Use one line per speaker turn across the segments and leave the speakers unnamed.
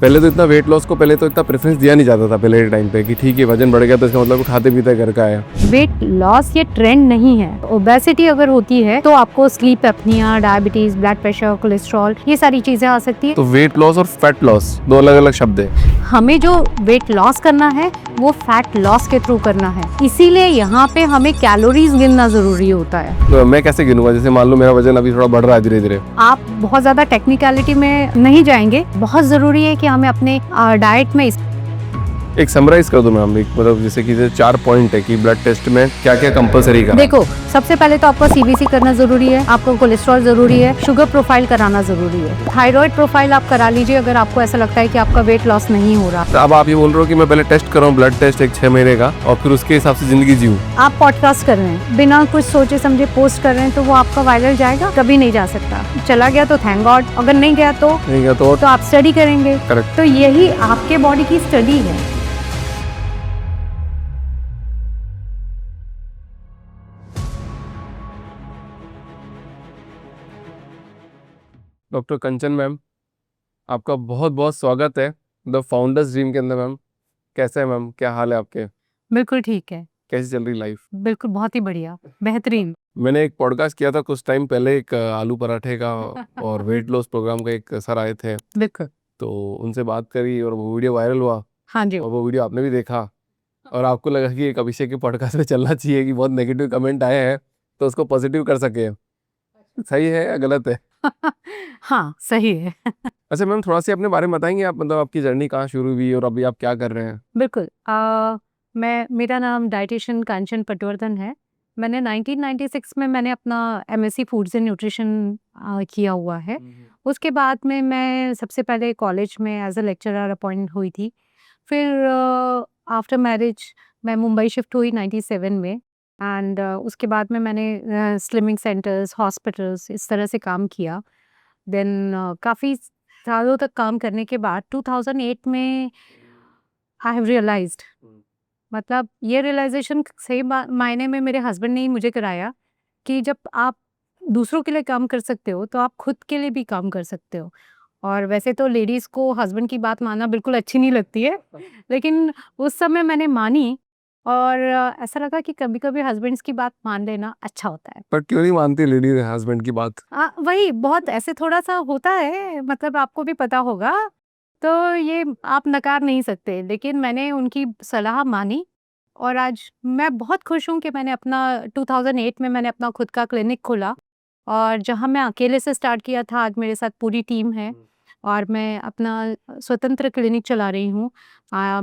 पहले तो इतना वेट लॉस को पहले तो इतना प्रेफरेंस दिया नहीं जाता था पहले के टाइम पे कि ठीक है वजन बढ़ गया तो इसका मतलब खाते पीते घर का है।
वेट लॉस ये ट्रेंड नहीं है। ओबेसिटी अगर होती है तो आपको sleep apnoea, diabetes, blood pressure, cholesterol, ये सारी चीजें आ सकती है।
तो वेट लॉस और फैट लॉस दो अलग अलग शब्द है।
हमें जो वेट लॉस करना है वो फैट लॉस के थ्रू करना है, इसीलिए यहाँ पे हमें कैलोरीज गिनना जरूरी होता है।
तो मैं कैसे गिनूंगा? जैसे मान लो मेरा वजन अभी थोड़ा बढ़ रहा है धीरे धीरे।
आप बहुत ज्यादा टेक्निकलिटी में नहीं जाएंगे। बहुत जरूरी है कि हमें अपने डाइट में
एक समराइज कर दो मैम, एक मतलब जैसे कि 4 पॉइंट है कि ब्लड टेस्ट में क्या क्या कंपलसरी का।
देखो, सबसे पहले तो आपको सीबीसी करना जरूरी है, आपको कोलेस्ट्रॉल जरूरी है, शुगर प्रोफाइल कराना जरूरी है, थायराइड प्रोफाइल आप करा लीजिए अगर आपको ऐसा लगता है कि आपका वेट लॉस नहीं हो रहा।
तो अब आप ये बोल रहे हो कि मैं पहले टेस्ट कराऊं ब्लड टेस्ट एक 6 महीने का और फिर उसके हिसाब से जिंदगी जीऊं।
आप पॉडकास्ट कर रहे हैं, बिना कुछ सोचे समझे पोस्ट कर रहे हैं, तो वो आपका वायरल जाएगा? कभी नहीं जा सकता। चला गया तो थैंक गॉड, अगर नहीं गया तो आप स्टडी करेंगे।
करेक्ट।
तो यही आपके बॉडी की स्टडी है।
डॉक्टर कंचन मैम, आपका बहुत बहुत स्वागत है द फाउंडर्स ड्रीम के अंदर। मैम कैसे है मैम, क्या हाल है आपके?
बिल्कुल ठीक है,
कैसी चल रही लाइफ?
बिल्कुल बहुत ही बढ़िया, बेहतरीन।
मैंने एक पॉडकास्ट किया था कुछ टाइम पहले, एक आलू पराठे का और वेट लॉस प्रोग्राम का एक सर आए थे,
बिल्कुल।
तो उनसे बात करी और वो वीडियो वायरल हुआ
हाँ जी।
और वो वीडियो आपने भी देखा और आपको लगा कि एक अभिषेक के पॉडकास्ट पे चलना चाहिए कि बहुत नेगेटिव कमेंट आए हैं तो उसको पॉजिटिव कर सके। सही है या गलत है?
हाँ, सही है।
अच्छा मैम, थोड़ा सा अपने बारे में बताएंगे आप, मतलब आपकी जर्नी कहाँ शुरू हुई और अभी आप क्या कर रहे हैं?
बिल्कुल। मेरा नाम डाइटिशियन कांचन पटवर्धन है। मैंने 1996 में मैंने अपना एमएससी फूड्स एंड न्यूट्रिशन किया हुआ है। उसके बाद में मैं सबसे पहले कॉलेज में एज अ लेक्चरर अपॉइंट हुई थी। फिर आफ्टर मैरिज मैं मुंबई शिफ्ट हुई 97 में, एंड उसके बाद में मैंने स्लिमिंग सेंटर्स, हॉस्पिटल्स, इस तरह से काम किया। देन काफ़ी सालों तक काम करने के बाद 2008 में आई हैव रियलाइज्ड, मतलब ये रियलाइजेशन सही मायने में मेरे हस्बैंड ने ही मुझे कराया कि जब आप दूसरों के लिए काम कर सकते हो तो आप खुद के लिए भी काम कर सकते हो। और वैसे तो लेडीज़ को हस्बैंड की बात मानना बिल्कुल अच्छी नहीं लगती है, लेकिन उस समय मैंने मानी और ऐसा लगा कि कभी-कभी हस्बैंड्स की बात मान लेना अच्छा होता है।
पर क्यों नहीं मानती लेडी हस्बैंड की बात?
वही बहुत ऐसे थोड़ा-सा होता है, मतलब आपको भी पता होगा, तो ये आप नकार नहीं सकते। लेकिन मैंने उनकी सलाह मानी और आज मैं बहुत खुश हूँ कि मैंने अपना 2008 में मैंने अपना खुद का क्लिनिक खोला और जहाँ मैं अकेले से स्टार्ट किया था, आज मेरे साथ पूरी टीम है और मैं अपना स्वतंत्र क्लिनिक चला रही हूँ।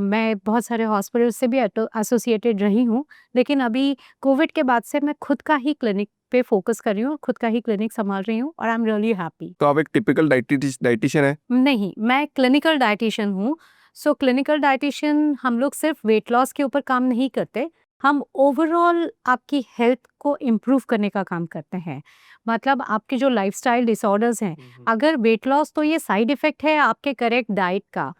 मैं बहुत सारे हॉस्पिटल से भी एसोसिएटेड रही हूँ, लेकिन अभी कोविड के बाद से मैं खुद का ही क्लिनिक पे फोकस कर रही हूँ, खुद का ही क्लिनिक संभाल रही हूँ और आई एम रियली हैप्पी।
तो आप एक टिपिकल डाइटिशियन है?
नहीं, मैं क्लिनिकल डायटीशियन हूँ। सो क्लिनिकल डायटीशियन हम लोग सिर्फ वेट लॉस के ऊपर काम नहीं करते, हम ओवरऑल आपकी हेल्थ को इम्प्रूव करने का काम करते हैं। मतलब आपके जो लाइफ़स्टाइल डिसऑर्डर्स हैं, अगर वेट लॉस तो ये साइड इफ़ेक्ट है आपके करेक्ट डाइट का।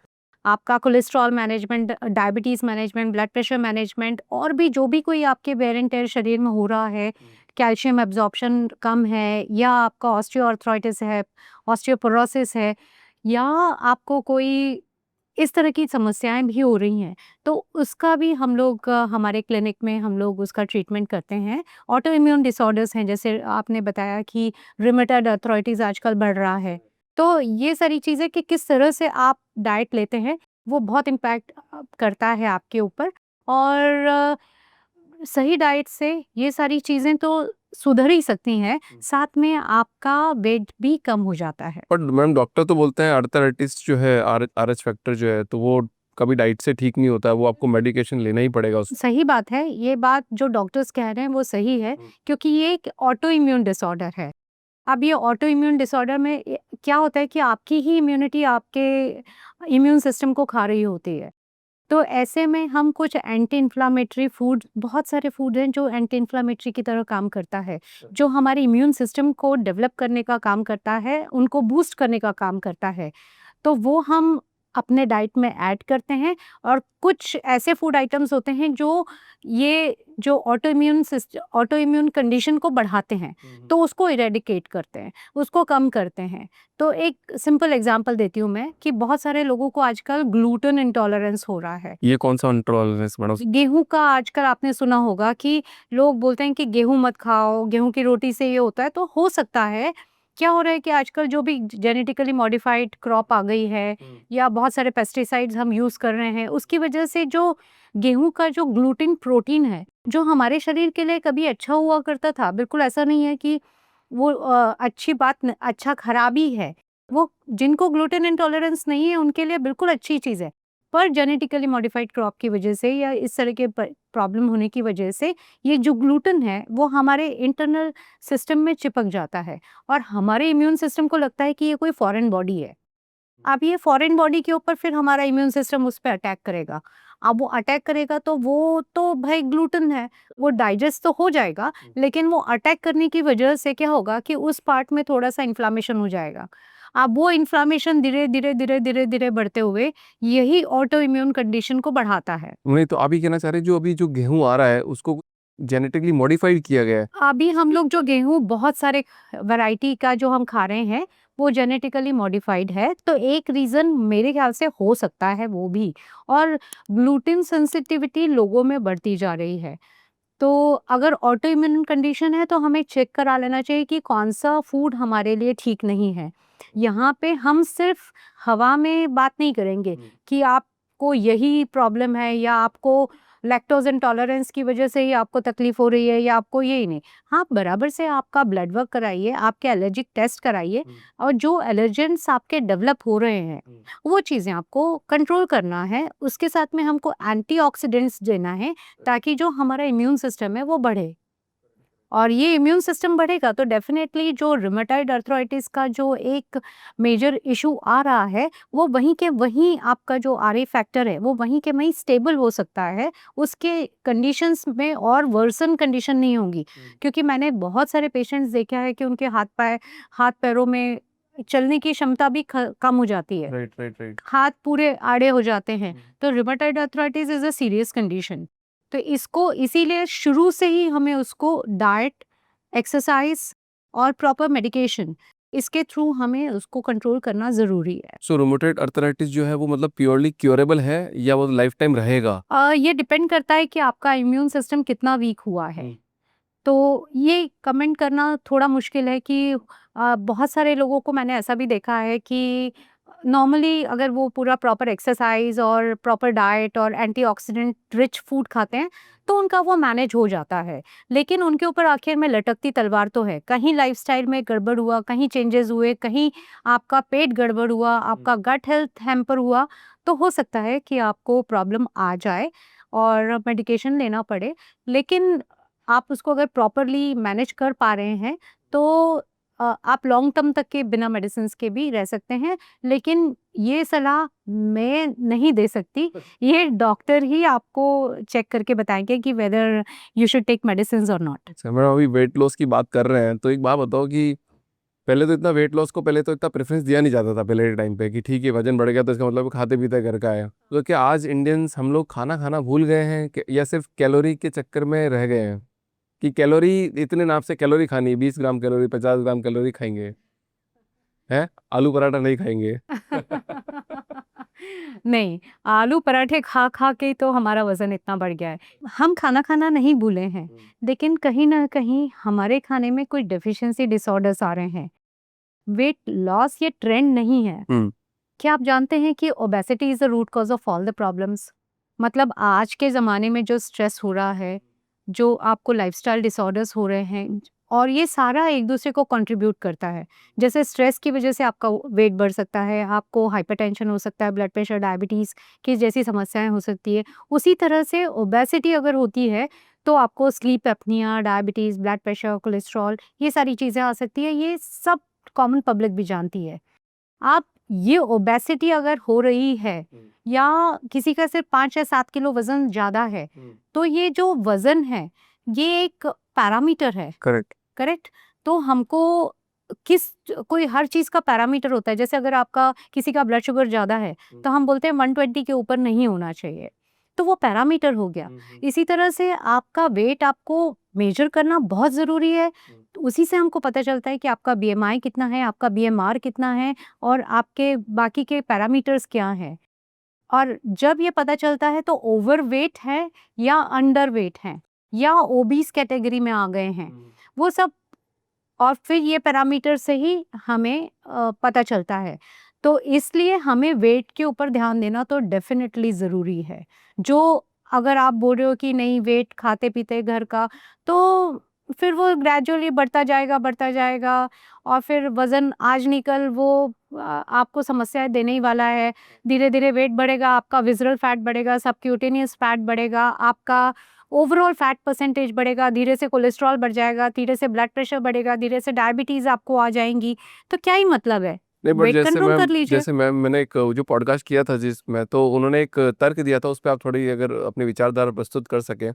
आपका cholesterol management, diabetes management, blood pressure management और भी जो भी कोई आपके वेयर एंड टेयर शरीर में हो रहा है, कैल्शियम एब्ज़ॉर्प्शन कम है या आपका ऑस्टियोआर्थराइटिस है, ऑस्टियोपोरोसिस है या आपको कोई इस तरह की समस्याएँ भी हो रही हैं, तो उसका भी हम लोग हमारे क्लिनिक में हम लोग उसका ट्रीटमेंट करते हैं। ऑटो इम्यून डिसऑर्डर्स हैं, जैसे आपने बताया कि रूमेटॉइड आर्थराइटिस आजकल बढ़ रहा है। तो ये सारी चीज़ें कि किस तरह से आप डाइट लेते हैं, वो बहुत इम्पैक्ट करता है आपके ऊपर और सही डाइट से ये सारी चीज़ें तो सुधर ही सकती हैं, साथ में आपका वेट भी कम हो जाता है।
पर मैम डॉक्टर तो बोलते हैं आर्थराइटिस जो है, आरएच फैक्टर जो है, तो वो कभी डाइट से ठीक नहीं होता है, वो आपको मेडिकेशन लेना ही पड़ेगा उस।
सही बात है, ये बात जो डॉक्टर्स कह रहे हैं वो सही है, क्योंकि ये एक ऑटो इम्यून डिसऑर्डर है। अब ये ऑटो इम्यून डिसऑर्डर में क्या होता है कि आपकी ही इम्यूनिटी आपके इम्यून सिस्टम को खा रही होती है। तो ऐसे में हम कुछ एंटी इन्फ्लामेटरी फूड, बहुत सारे फूड हैं जो एंटी इन्फ्लामेटरी की तरह काम करता है, जो हमारे इम्यून सिस्टम को डेवलप करने का काम करता है, उनको बूस्ट करने का काम करता है। तो वो हम अपने डाइट में ऐड करते हैं, और कुछ ऐसे फूड आइटम्स होते हैं जो ये जो ऑटो इम्यून कंडीशन को बढ़ाते हैं, तो उसको इरेडिकेट करते हैं, उसको कम करते हैं। तो एक सिंपल एग्जांपल देती हूँ मैं कि बहुत सारे लोगों को आजकल ग्लूटेन इंटॉलरेंस हो रहा है।
ये कौन सा इंटॉलरेंस मैडम?
गेहूं का आजकल आपने सुना होगा कि लोग बोलते हैं कि गेहूं मत खाओ, गेहूं की रोटी से ये होता है। तो हो सकता है, क्या हो रहा है कि आजकल जो भी जेनेटिकली मॉडिफाइड क्रॉप आ गई है या बहुत सारे पेस्टिसाइड्स हम यूज कर रहे हैं, उसकी वजह से जो गेहूं का जो ग्लूटिन प्रोटीन है, जो हमारे शरीर के लिए कभी अच्छा हुआ करता था, बिल्कुल ऐसा नहीं है कि वो अच्छी अच्छा खराबी है। वो जिनको ग्लूटेन इंटॉलरेंस नहीं है उनके लिए बिल्कुल अच्छी चीज़ है। पर जेनेटिकली मॉडिफाइड क्रॉप की वजह से या इस तरह के प्रॉब्लम होने की वजह से ये जो ग्लूटेन है वो हमारे इंटरनल सिस्टम में चिपक जाता है, और हमारे इम्यून सिस्टम को लगता है कि ये कोई फॉरेन बॉडी है। अब ये फॉरेन बॉडी के ऊपर फिर हमारा इम्यून सिस्टम उस पर अटैक करेगा। अब वो अटैक करेगा तो वो तो भाई ग्लूटेन है, वो डाइजेस्ट तो हो जाएगा, लेकिन वो अटैक करने की वजह से क्या होगा कि उस पार्ट में थोड़ा सा इन्फ्लामेशन हो जाएगा। अब वो इन्फ्लामेशन धीरे धीरे धीरे धीरे धीरे बढ़ते हुए यही ऑटो इम्यून कंडीशन को बढ़ाता है।
नहीं तो आप ही कहना चाह रहे हैं जो अभी जो गेहूं आ रहा है उसको जेनेटिकली मॉडिफाइड किया गया है?
अभी हम लोग जो गेहूँ बहुत सारे वैरायटी का जो हम खा रहे हैं वो जेनेटिकली मॉडिफाइड है, तो एक रीज़न मेरे ख्याल से हो सकता है वो भी। और ग्लूटेन सेंसिटिविटी लोगों में बढ़ती जा रही है, तो अगर ऑटो इम्यून कंडीशन है तो हमें चेक करा लेना चाहिए कि कौन सा फूड हमारे लिए ठीक नहीं है। यहाँ पे हम सिर्फ हवा में बात नहीं करेंगे कि आपको यही प्रॉब्लम है या आपको लैक्टोज इंटॉलरेंस की वजह से ही आपको तकलीफ हो रही है या आपको ये ही नहीं। हाँ, बराबर से आपका ब्लड वर्क कराइए, आपके एलर्जिक टेस्ट कराइए, और जो एलर्जेंस आपके डेवलप हो रहे हैं वो चीज़ें आपको कंट्रोल करना है। उसके साथ में हमको एंटीऑक्सीडेंट्स देना है ताकि जो हमारा इम्यून सिस्टम है वो बढ़े, और ये इम्यून सिस्टम बढ़ेगा तो डेफिनेटली जो रूमेटॉइड अर्थराइटिस का जो एक मेजर इशू आ रहा है वो वहीं के वहीं आपका जो आरए फैक्टर है वो वहीं के वहीं स्टेबल हो सकता है, उसके कंडीशंस में और वर्सन कंडीशन नहीं होंगी। क्योंकि मैंने बहुत सारे पेशेंट्स देखा है कि उनके हाथ पैरों में चलने की क्षमता भी कम हो जाती है,
राइट राइट राइट।
हाथ पूरे आड़े हो जाते हैं। तो rheumatoid arthritis is a serious condition. तो इसको इसीलिए शुरू से ही हमें उसको डाइट, एक्सरसाइज और प्रॉपर मेडिकेशन, इसके थ्रू हमें उसको कंट्रोल करना ज़रूरी है।
सो रूमेटॉइड अर्थराइटिस जो है वो मतलब प्योरली क्योरेबल है या वो लाइफ टाइम रहेगा?
ये डिपेंड करता है कि आपका इम्यून सिस्टम कितना वीक हुआ है। तो ये कमेंट करना थोड़ा मुश्किल है कि बहुत सारे लोगों को मैंने ऐसा भी देखा है कि नॉर्मली अगर वो पूरा प्रॉपर एक्सरसाइज और प्रॉपर डाइट और एंटीऑक्सीडेंट रिच फूड खाते हैं तो उनका वो मैनेज हो जाता है, लेकिन उनके ऊपर आखिर में लटकती तलवार तो है। कहीं लाइफस्टाइल में गड़बड़ हुआ, कहीं चेंजेस हुए, कहीं आपका पेट गड़बड़ हुआ, आपका गट हेल्थ हैम्पर हुआ, तो हो सकता है कि आपको प्रॉब्लम आ जाए और मेडिकेशन लेना पड़े। लेकिन आप उसको अगर प्रॉपरली मैनेज कर पा रहे हैं तो आप लॉन्ग टर्म तक के बिना मेडिसिन्स के भी रह सकते हैं। लेकिन ये सलाह मैं नहीं दे सकती, ये डॉक्टर ही आपको चेक करके बताएंगे कि whether you should take medicines और नॉट।
मैडम अभी वेट लॉस की बात कर रहे हैं तो एक बात बताओ कि पहले तो इतना वेट लॉस को पहले तो इतना प्रेफरेंस दिया नहीं जाता था पहले के टाइम पे कि ठीक है वजन बढ़ गया तो इसका मतलब खाते पीते घर का है। तो क्या आज इंडियंस हम लोग खाना खाना भूल गए हैं या सिर्फ कैलोरी के चक्कर में रह गए हैं कि कैलोरी इतने नाम से कैलोरी खानी 20 ग्राम कैलोरी 50 ग्राम कैलोरी खाएंगे, हैं आलू पराठा नहीं खाएंगे?
नहीं, आलू पराठे खा खा के तो हमारा वजन इतना बढ़ गया है। हम खाना खाना नहीं भूले हैं, लेकिन कहीं ना कहीं हमारे खाने में कुछ डेफिशिएंसी डिसऑर्डर्स आ रहे हैं। वेट लॉस ये ट्रेंड नहीं है। क्या आप जानते हैं कि obesity is the root cause of all the problems? मतलब आज के ज़माने में जो स्ट्रेस हो रहा है, जो आपको लाइफस्टाइल डिसऑर्डर्स हो रहे हैं, और ये सारा एक दूसरे को कंट्रीब्यूट करता है। जैसे स्ट्रेस की वजह से आपका वेट बढ़ सकता है, आपको हाइपरटेंशन हो सकता है, ब्लड प्रेशर, डायबिटीज़ की जैसी समस्याएं हो सकती है। उसी तरह से ओबेसिटी अगर होती है तो आपको sleep apnoea, diabetes, blood pressure, cholesterol, ये सारी चीज़ें आ सकती है। ये सब कॉमन पब्लिक भी जानती है। आप ये ओबेसिटी अगर हो रही है या किसी का सिर्फ 5 या 7 किलो वजन ज़्यादा है, तो ये जो वजन है ये एक पैरामीटर है।
करेक्ट।
करेक्ट। तो हमको किस कोई हर चीज़ का पैरामीटर होता है। जैसे अगर आपका किसी का ब्लड शुगर ज़्यादा है तो हम बोलते हैं 120 के ऊपर नहीं होना चाहिए, तो वो पैरामीटर हो गया। इसी तरह से आपका वेट आपको मेजर करना बहुत ज़रूरी है। तो उसी से हमको पता चलता है कि आपका बीएमआई कितना है, आपका बीएमआर कितना है और आपके बाकी के पैरामीटर्स क्या हैं। और जब ये पता चलता है तो ओवरवेट है या अंडरवेट है या ओबीस कैटेगरी में आ गए हैं, वो सब, और फिर ये पैरामीटर से ही हमें पता चलता है। तो इसलिए हमें वेट के ऊपर ध्यान देना तो डेफ़िनेटली ज़रूरी है। जो अगर आप बोल रहे हो कि नहीं वेट खाते-पीते घर का, तो फिर वो ग्रेजुअली बढ़ता जाएगा और फिर वज़न आज नहीं कल वो आपको समस्याएँ देने ही वाला है। धीरे-धीरे वेट बढ़ेगा, आपका विसरल फैट बढ़ेगा, सबक्यूटेनियस फैट बढ़ेगा, आपका ओवरऑल फैट परसेंटेज बढ़ेगा, धीरे से कोलेस्ट्रॉल बढ़ जाएगा, धीरे से ब्लड प्रेशर बढ़ेगा, धीरे से डायबिटीज़ आपको आ जाएँगी, तो क्या ही मतलब है?
नहीं, बट
वेट कंट्रोल कर लीजिए।
जैसे मैम मैंने एक जो पॉडकास्ट किया था जिसमें, तो उन्होंने एक तर्क दिया था, उस पे आप थोड़ी अगर अपनी विचारधारा प्रस्तुत कर सकें,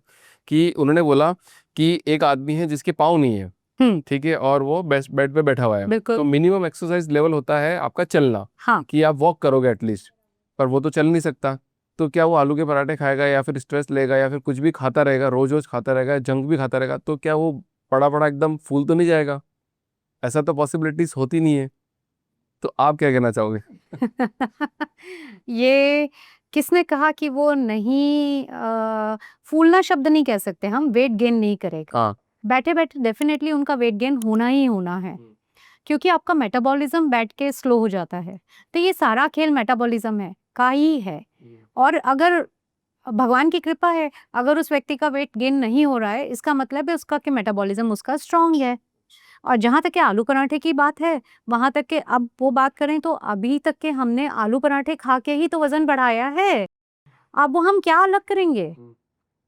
कि उन्होंने बोला कि एक आदमी है जिसके पाँव नहीं है,
हुँ,
ठीक है, और वो बेड पे बैठा हुआ है, तो
बिल्कुल।
मिनिमम एक्सरसाइज लेवल होता है आपका चलना,
हाँ,
कि आप वॉक करोगे एटलीस्ट, पर वो तो चल नहीं सकता। तो क्या वो आलू के पराठे खाएगा या फिर स्ट्रेस लेगा या फिर कुछ भी खाता रहेगा, रोज-रोज खाता रहेगा, जंक भी खाता रहेगा, तो क्या वो पड़ा-पड़ा एकदम फूल तो नहीं जाएगा? ऐसा तो पॉसिबिलिटीज़ होती नहीं है। तो आप क्या कहना चाहोगे?
ये किसने कहा कि वो नहीं फूलना शब्द नहीं कह सकते हम, वेट गेन नहीं करेगा।
हाँ।
बैठे-बैठे डेफ़िनेटली उनका वेट गेन होना ही होना है, क्योंकि आपका मेटाबॉलिज़्म बैठ के स्लो हो जाता है। तो ये सारा खेल मेटाबॉलिज़्म का ही है। और अगर भगवान की कृपा है, अगर उस व्यक्ति का वेट गेन नहीं हो रहा है, इसका मतलब है उसका कि मेटाबॉलिज़्म उसका स्ट्रॉन्ग है। और जहाँ तक के आलू पराठे की बात है, वहाँ तक के अब वो बात करें तो अभी तक के हमने आलू पराठे खा के ही तो वज़न बढ़ाया है। अब वो हम क्या अलग करेंगे?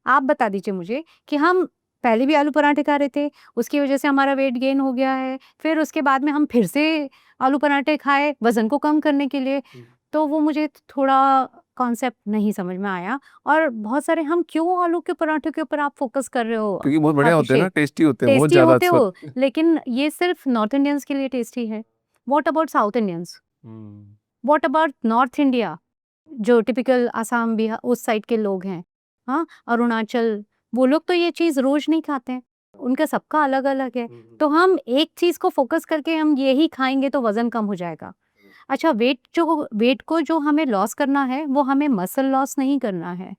आप बता दीजिए मुझे कि हम पहले भी आलू पराठे खा रहे थे, उसकी वज़ह से हमारा वेट गेन हो गया है, फिर उसके बाद में हम फिर से आलू पराठे खाए वज़न को कम करने के लिए। तो वो मुझे थोड़ा कॉन्सेप्ट नहीं समझ में आया। और बहुत सारे हम क्यों आलू के पराठे के ऊपर आप फ़ोकस कर रहे हो
क्योंकि बहुत बढ़िया होते हैं ना,
अभिषेक?
टेस्टी होते हैं, बहुत
टेस्टी
ज़्यादा
होते
अच्छे
हो,
होते हैं।
लेकिन ये सिर्फ़ नॉर्थ इंडियंस के लिए टेस्टी है। What about south Indians?
Hmm.
What about north India? जो टिपिकल असम, बिहार उस साइड के लोग हैं, हाँ? अरुणाचल, वो लोग तो ये चीज़ रोज़ नहीं खाते हैं, उनका सबका अलग-अलग है। तो हम एक चीज़ को फ़ोकस करके हम यही खाएँगे तो वज़न कम हो जाएगा। अच्छा, वेट को जो हमें लॉस करना है, वो हमें मसल लॉस नहीं करना है,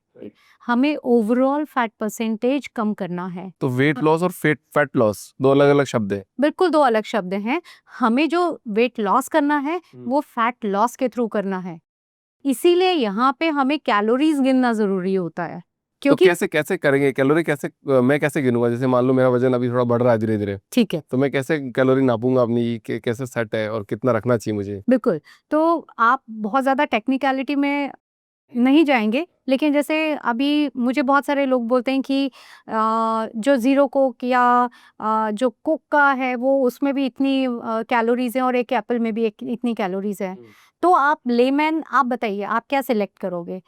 हमें ओवरऑल फैट परसेंटेज कम करना है।
तो वेट लॉस और फैट लॉस 2 अलग-अलग शब्द हैं।
बिल्कुल 2 अलग शब्द हैं। हमें जो वेट लॉस करना है,
हुँ।
वो फैट लॉस के थ्रू करना है। इसीलिए यहाँ पे हमें कैलोरीज़ गिनना ज़रूरी होता है,
तो
क्योंकि
कैसे कैसे करेंगे कैलोरी, कैसे मैं कैसे गिनूँगा? जैसे मान लो मेरा वज़न अभी थोड़ा बढ़ रहा है धीरे-धीरे,
ठीक है,
तो मैं कैसे कैलोरी नापूँगा अपनी, कि कैसे सेट है और कितना रखना चाहिए मुझे?
बिल्कुल। तो आप बहुत ज़्यादा टेक्निकैलिटी में नहीं जाएँगे, लेकिन जैसे अभी मुझे बहुत सारे लोग बोलते हैं कि जो ज़ीरो कोक या जो कोक का है वो उसमें भी इतनी कैलोरीज़ हैं और एक एप्पल में भी एक इतनी कैलोरीज़ है। तो आप लेमैन आप बताइए आप क्या सिलेक्ट करोगे?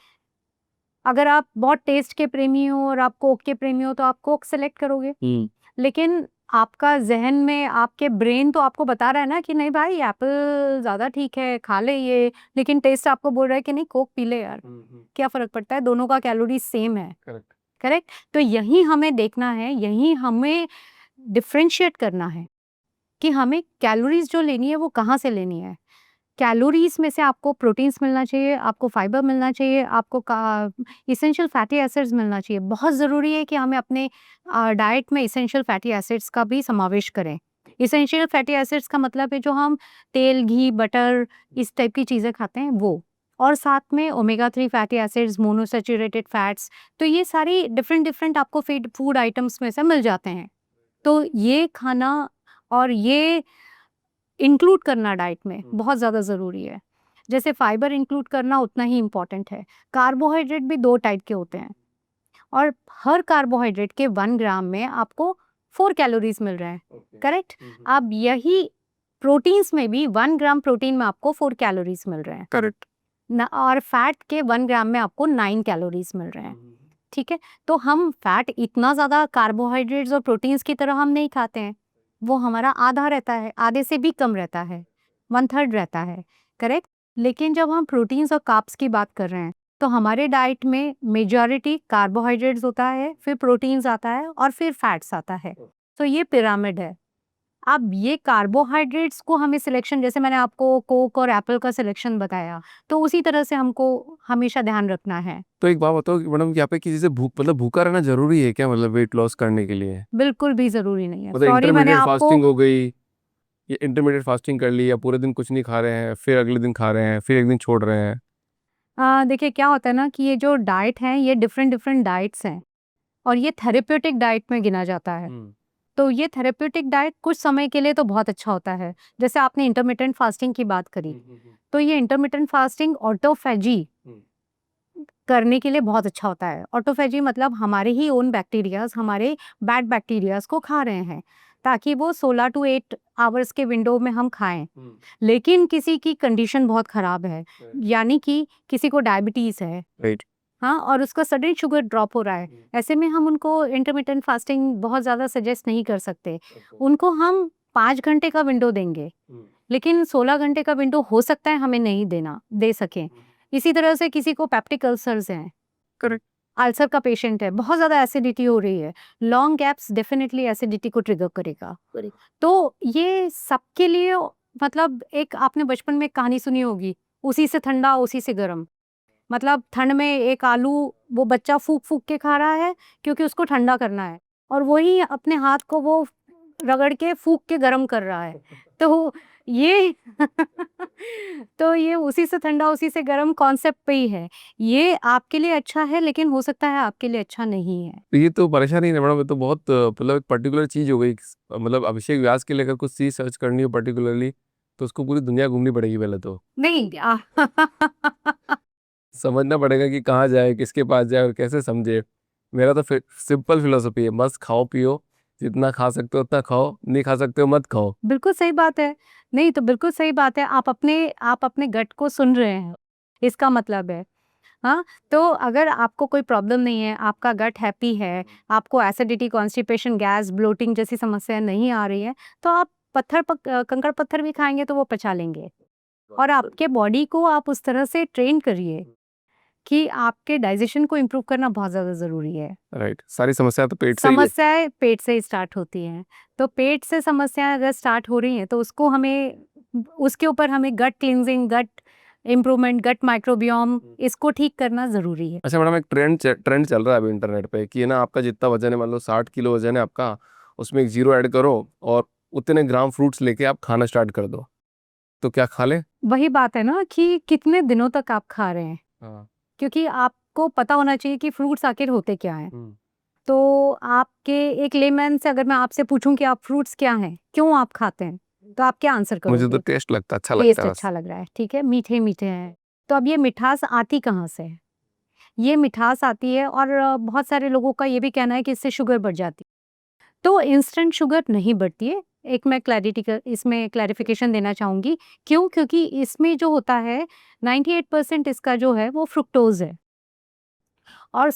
अगर आप बहुत टेस्ट के प्रेमी हो और आप कोक के प्रेमी हो तो आप कोक सेलेक्ट करोगे।
हुँ।
लेकिन आपका ज़हन में आपके ब्रेन तो आपको बता रहा है ना कि नहीं भाई एप्पल ज़्यादा ठीक है, खा ले ये, लेकिन टेस्ट आपको बोल रहा है कि नहीं कोक पी ले यार, क्या फ़र्क पड़ता है? दोनों का कैलोरी सेम है,
करेक्ट।
करेक्ट? तो यही हमें देखना है, यही हमें डिफरेंशिएट करना है कि हमें कैलोरीज़ जो लेनी है वो कहाँ से लेनी है। कैलोरीज़ में से आपको प्रोटीन्स मिलना चाहिए, आपको फाइबर मिलना चाहिए, आपको का एसेंशियल फैटी एसिड्स मिलना चाहिए। बहुत ज़रूरी है कि हमें अपने डाइट में एसेंशियल फैटी एसिड्स का भी समावेश करें। एसेंशियल फैटी एसिड्स का मतलब है जो हम तेल, घी, बटर इस टाइप की चीज़ें खाते हैं वो। और साथ में omega 3 fatty acids, monosaturated fats, तो ये सारी डिफरेंट आपको फूड आइटम्स में से मिल जाते हैं। तो ये खाना और ये इंक्लूड करना डाइट में बहुत ज़्यादा ज़रूरी है। जैसे फाइबर इंक्लूड करना उतना ही इम्पोर्टेंट है। कार्बोहाइड्रेट भी 2 टाइप के होते हैं और हर कार्बोहाइड्रेट के 1 ग्राम में आपको 4 कैलोरीज़ मिल रहे हैं, करेक्ट? अब यही प्रोटीन्स में भी 1 ग्राम प्रोटीन में आपको 4 कैलोरीज़ मिल रहे हैं।
करेक्ट।
न और फैट के 1 ग्राम में आपको 9 कैलोरीज़ मिल रहे हैं, ठीक है? तो हम फैट इतना ज़्यादा कार्बोहाइड्रेट्स और प्रोटीन्स की तरह हम नहीं खाते हैं। वो हमारा आधा रहता है, आधे से भी कम रहता है, 1/3 रहता है, करेक्ट? लेकिन जब हम प्रोटीन्स और कार्ब्स की बात कर रहे हैं, तो हमारे डाइट में मेजॉरिटी कार्बोहाइड्रेट्स होता है, फिर प्रोटीन्स आता है और फिर फैट्स आता है। तो ये पिरामिड है। अब ये कार्बोहाइड्रेट्स को हमें सिलेक्शन, जैसे मैंने आपको कोक और एप्पल का सिलेक्शन बताया, तो उसी तरह से हमको हमेशा ध्यान रखना है।
तो एक बात बताओ कि मैडम, यहाँ पे किसी से मतलब भूखा रहना जरूरी है क्या, मतलब वेट लॉस करने के लिए?
बिल्कुल भी ज़रूरी नहीं है।
मतलब
सॉरी, मैंने
इंटरमीडिएट
आपको
फास्टिंग हो गई, ये इंटरमीडिएट फास्टिंग कर ली, या पूरे दिन कुछ नहीं खा रहे हैं, फिर अगले दिन खा रहे हैं, फिर एक दिन छोड़ रहे हैं?
देखिए क्या होता है ना कि ये जो डाइट है, ये डिफरेंट डिफरेंट डाइट्स हैं और ये थेरेप्यूटिक डाइट में गिना जाता है। तो ये थेरेप्यूटिक डाइट कुछ समय के लिए तो बहुत अच्छा होता है। जैसे आपने इंटरमिटेंट फास्टिंग की बात करी, तो ये इंटरमिटेंट फास्टिंग ऑटोफैजी करने के लिए बहुत अच्छा होता है। ऑटोफैजी मतलब हमारे ही ओन बैक्टीरियाज़, हमारे बैड बैक्टीरियाज़ को खा रहे हैं, ताकि वो 16 टू 8 आवर्स के विंडो में हम खाएँ। लेकिन किसी की कंडीशन बहुत ख़राब है, यानी कि किसी को डायबिटीज़ है,
राइट।
हाँ, और उसका सडन शुगर ड्रॉप हो रहा है, ऐसे में हम उनको इंटरमिटेंट फास्टिंग बहुत ज़्यादा सजेस्ट नहीं कर सकते। उनको हम 5 घंटे का विंडो देंगे, लेकिन 16 घंटे का विंडो हो सकता है हमें नहीं दे सकें। इसी तरह से किसी को पेप्टिक अल्सर्स हैं,
करेक्ट।
अल्सर का पेशेंट है, बहुत ज़्यादा एसिडिटी हो रही है, लॉन्ग गैप्स डेफिनिटली एसिडिटी को ट्रिगर करेगा। तो ये सबके लिए, मतलब एक आपने बचपन में एक कहानी सुनी होगी, उसी से ठंडा उसी से गर्म। मतलब ठंड में एक आलू वो बच्चा फूँक-फूँक के खा रहा है क्योंकि उसको ठंडा करना है, और वही अपने हाथ को वो रगड़ के फूँक के गरम कर रहा है। तो ये तो ये उसी से ठंडा उसी से गरम कॉन्सेप्ट पे ही है। ये आपके लिए अच्छा है, लेकिन हो सकता है आपके लिए अच्छा नहीं है।
तो ये तो परेशानी नहीं मैडम, ये तो बहुत मतलब एक पर्टिकुलर चीज़ हो गई। मतलब अभिषेक व्यास के लिए अगर कुछ चीज़ सर्च करनी हो पर्टिकुलरली, तो उसको पूरी दुनिया घूमनी पड़ेगी पहले तो।
नहीं
समझना पड़ेगा कि कहाँ जाए, किसके पास जाए और कैसे समझे। मेरा तो फिर सिंपल फिलोसफी है, बस खाओ पियो, जितना खा सकते हो उतना खाओ, नहीं खा सकते हो मत खाओ।
बिल्कुल सही बात है। नहीं, तो बिल्कुल सही बात है। आप अपने गट को सुन रहे हैं, इसका मतलब है। हाँ, तो अगर आपको कोई प्रॉब्लम नहीं है, आपका गट हैप्पी है, आपको एसिडिटी, कॉन्स्टिपेशन, गैस, ब्लोटिंग जैसी समस्या नहीं आ रही है, तो आप कंकड़-पत्थर भी खाएँगे तो वो पचा लेंगे। और आपके बॉडी को आप उस तरह से ट्रेन करिए कि आपके डाइजेशन को इम्प्रूव करना बहुत ज़्यादा ज़रूरी है।
राइट, सारी समस्या तो पेट से ही है।
समस्याएँ पेट से ही स्टार्ट होती हैं, तो पेट से समस्याएँ अगर स्टार्ट हो रही हैं, तो उसके ऊपर हमें गट क्लींजिंग, गट इम्प्रूवमेंट, गट माइक्रोबियोम इसको ठीक करना ज़रूरी है।
अच्छा मैडम, एक ट्रेंड चल रहा है अभी इंटरनेट पे कि है ना, आपका जितना वजन है, मान लो 60 किलो वजन है आपका, उसमें एक जीरो ऐड करो और उतने ग्राम फ्रूट्स लेके आप खाना स्टार्ट कर दो। तो क्या खा लें?
वही बात है ना कि कितने दिनों तक आप खा रहे हैं,
हाँ।
क्योंकि आपको पता होना चाहिए कि फ्रूट्स आखिर होते क्या हैं। तो आपके एक लेमैन से अगर मैं आपसे पूछूँ कि आप फ्रूट्स क्या हैं? क्यों आप खाते हैं? तो आप क्या आंसर
मुझे तो
करोगे?
टेस्ट लगता अच्छा लगता
टेस्ट
है बस।
अच्छा लग रहा है, ठीक है, मीठे-मीठे हैं। तो अब ये मिठास आती कहाँ से है? ये मिठास आती है, और बहुत सारे लोगों का ये भी कहना है कि इससे शुगर बढ़ जाती है। तो इंस्टेंट शुगर नहीं बढ़ती है। एक मैं इसमें क्लैरिफ़िकेशन देना चाहूँगी। क्यों? क्योंकि इसमें जो होता है 98% इसका जो है वो फ्रुक्टोज़ है, और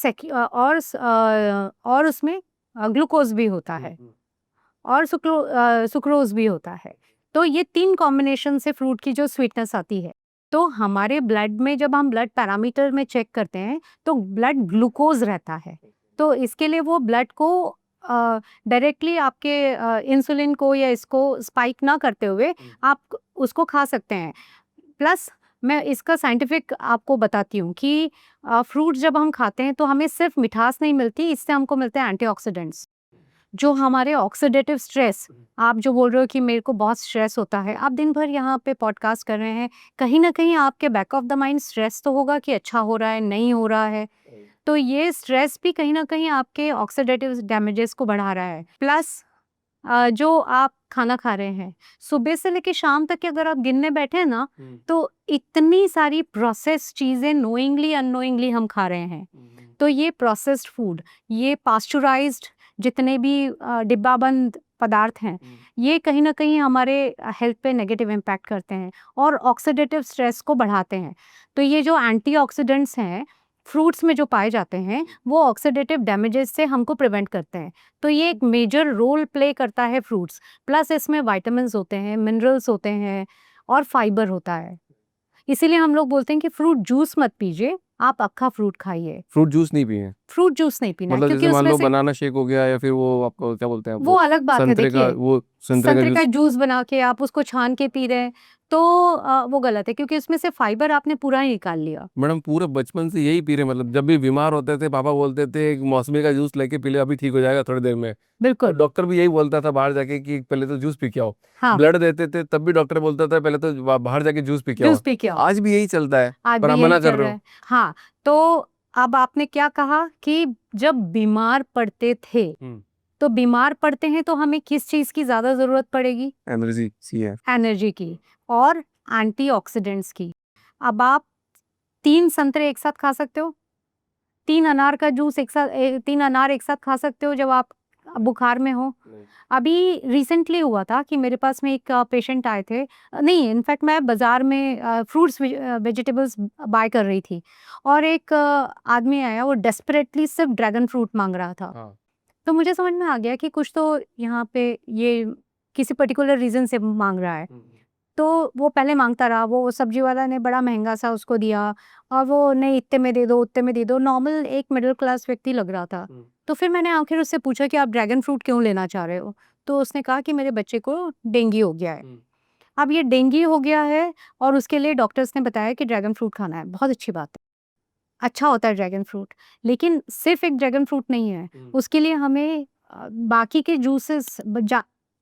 और उसमें ग्लूकोज़ भी होता है, और सुक्रोज़ भी होता है। तो ये 3 कॉम्बिनेशन से फ्रूट की जो स्वीटनेस आती है, तो हमारे ब्लड में जब हम ब्लड पैरामीटर में चेक करते हैं, तो ब्लड ग्लूकोज़ रहता है। तो इसके लिए वो ब्लड को डायरेक्टली आपके इंसुलिन को या इसको स्पाइक ना करते हुए आप उसको खा सकते हैं। प्लस मैं इसका साइंटिफिक आपको बताती हूँ कि फ्रूट्स जब हम खाते हैं तो हमें सिर्फ मिठास नहीं मिलती, इससे हमको मिलते हैं एंटीऑक्सीडेंट्स। जो हमारे ऑक्सीडेटिव स्ट्रेस, आप जो बोल रहे हो कि मेरे को बहुत स्ट्रेस होता है, आप दिन भर यहाँ पे पॉडकास्ट कर रहे हैं, कहीं न कहीं आपके back of the mind stress तो होगा कि अच्छा हो रहा है, नहीं हो रहा है। तो ये स्ट्रेस भी कहीं न कहीं आपके ऑक्सीडेटिव डैमेजेस को बढ़ा रहा है। प्लस जो आप खाना खा रहे हैं, सुबह से लेके शाम तक के अगर आप गिनने बैठे ना, तो इतनी सारी प्रोसेस्ड चीज़ें नोइंगली अननोइंगली हम खा रहे हैं। तो ये प्रोसेस्ड फूड, ये पास्चुराइज्ड जितने भी डिब्बाबंद पदार्थ हैं, ये कहीं न कहीं हमारे हेल्थ पे नेगेटिव इम्पैक्ट करते हैं और ऑक्सीडेटिव स्ट्रेस को बढ़ाते हैं। तो ये जो एंटीऑक्सीडेंट्स हैं, फ्रूट्स में जो पाए जाते हैं वो ऑक्सीडेटिव डैमेजेस से हमको प्रिवेंट करते हैं। तो ये एक मेजर रोल प्ले करता है फ्रूट्स। प्लस इसमें विटामिन्स होते हैं, मिनरल्स होते हैं और फाइबर होता है। इसीलिए हम लोग बोलते हैं कि फ्रूट जूस मत पीजिए, आप अक्खा फ्रूट खाइए।
फ्रूट जूस नहीं पिए?
फ्रूट जूस नहीं पीना है,
मतलब
क्योंकि
जैसे मान
उसमें
लो
से
बनाना शेक हो गया, या फिर वो आपको क्या बोलते हैं
वो अलग बात है।
संतरे का,
देखिए,
वो संतरे का
संतरे का
जूस।
जूस बना के आप उसको छान के पी रहे हैं तो वो गलत है, क्योंकि उसमें से फाइबर आपने पूरा ही निकाल लिया।
मैडम पूरे बचपन से यही पी रहे हैं, मतलब जब भी बीमार होते थे पापा बोलते थे एक मौसमी का जूस लेके पी ले, अभी ठीक हो जाएगा थोड़ी देर में। और
बिल्कुल।
डॉक्टर भी यही बोलता था बाहर जाके कि पहले तो जूस पी के आओ।
हाँ,
ब्लड देते थे तब भी डॉक्टर बोलता था पहले तो बाहर जाके जूस पी के आओ।
जूस पी के आओ।
आज भी यही चलता है,
आज
पर
भी
आप
यही
मना कर
चल
रहे
रहा
हो।
है। हाँ, तो अब आपने क्या कहा कि जब बीमार पड़ते थे, तो बीमार पड़ते हैं तो हमें किस चीज़ की ज़्यादा ज़रूरत पड़ेगी?
एनर्जी सी है।
एनर्जी की और एंटीऑक्सीडेंट्स की। अब आप 3 संतरे एक साथ खा सकते हो, 3 अनार का जूस एक साथ 3 अनार एक साथ खा सकते हो जब आप बुखार में हो? अभी रिसेंटली हुआ था कि मेरे पास में एक पेशेंट आए थे, नहीं इनफैक्ट मैं बाज़ार में फ्रूट्स वेजिटेबल्स बाय कर रही थी और एक आदमी आया, वो डेस्परेटली सिर्फ़ ड्रैगन फ्रूट माँग रहा था।
हाँ।
तो मुझे समझ में आ गया कि कुछ तो यहाँ पे ये किसी पर्टिकुलर रीज़न से माँग रहा है। तो वो पहले माँगता रहा, वो सब्ज़ी वाला ने बड़ा महँगा-सा उसको दिया और वो नहीं इतने में दे दो, उतने में दे दो, नॉर्मल एक मिडल क्लास व्यक्ति लग रहा था। तो फिर मैंने आखिर उससे पूछा कि आप ड्रैगन फ्रूट क्यों लेना चाह रहे हो? तो उसने कहा कि मेरे बच्चे को डेंगू हो गया है। अब ये डेंगू हो गया है और उसके लिए डॉक्टर्स ने बताया कि ड्रैगन फ्रूट खाना है, बहुत अच्छी बात है। अच्छा होता है ड्रैगन फ्रूट, लेकिन सिर्फ़ एक ड्रैगन फ्रूट नहीं है, उसके लिए हमें बाकी के जूसेस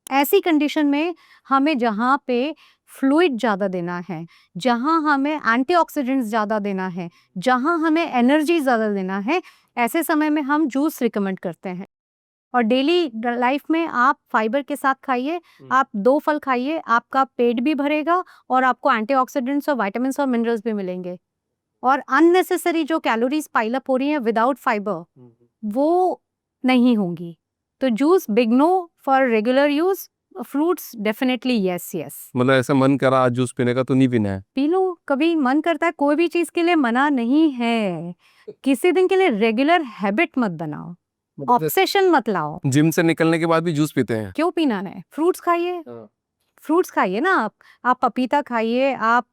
ऐसी कंडीशन में हमें जहाँ पे फ्लूइड ज़्यादा देना है, जहाँ हमें एंटीऑक्सीडेंट्स ज़्यादा देना है, जहाँ हमें एनर्जी ज़्यादा देना है, ऐसे समय में हम जूस रिकमेंड करते हैं। और डेली लाइफ में आप फाइबर के साथ खाइए, आप 2 फल खाइए, आपका पेट भी भरेगा और आपको एंटीऑक्सीडेंट्स और विटामिन्स और मिनरल्स भी मिलेंगे। और अननेसेसरी जो कैलोरीज़ पाइल अप हो रही हैं विदाउट फाइबर, वो नहीं होंगी। तो juice big no for regular use, fruits definitely yes, yes.
मतलब ऐसा मन करा आज जूस पीने का तो नहीं पीना है।
पी लो, कभी मन करता है, कोई भी चीज़ के लिए मना नहीं है। किसी दिन के लिए रेगुलर हैबिट मत बनाओ,
मतलब
ऑब्सेशन मत लाओ।
जिम से निकलने के बाद भी जूस पीते हैं?
क्यों पीना है? फ्रूट्स खाइए। फ्रूट्स खाइए ना आप। आप पपीता खाइए, आप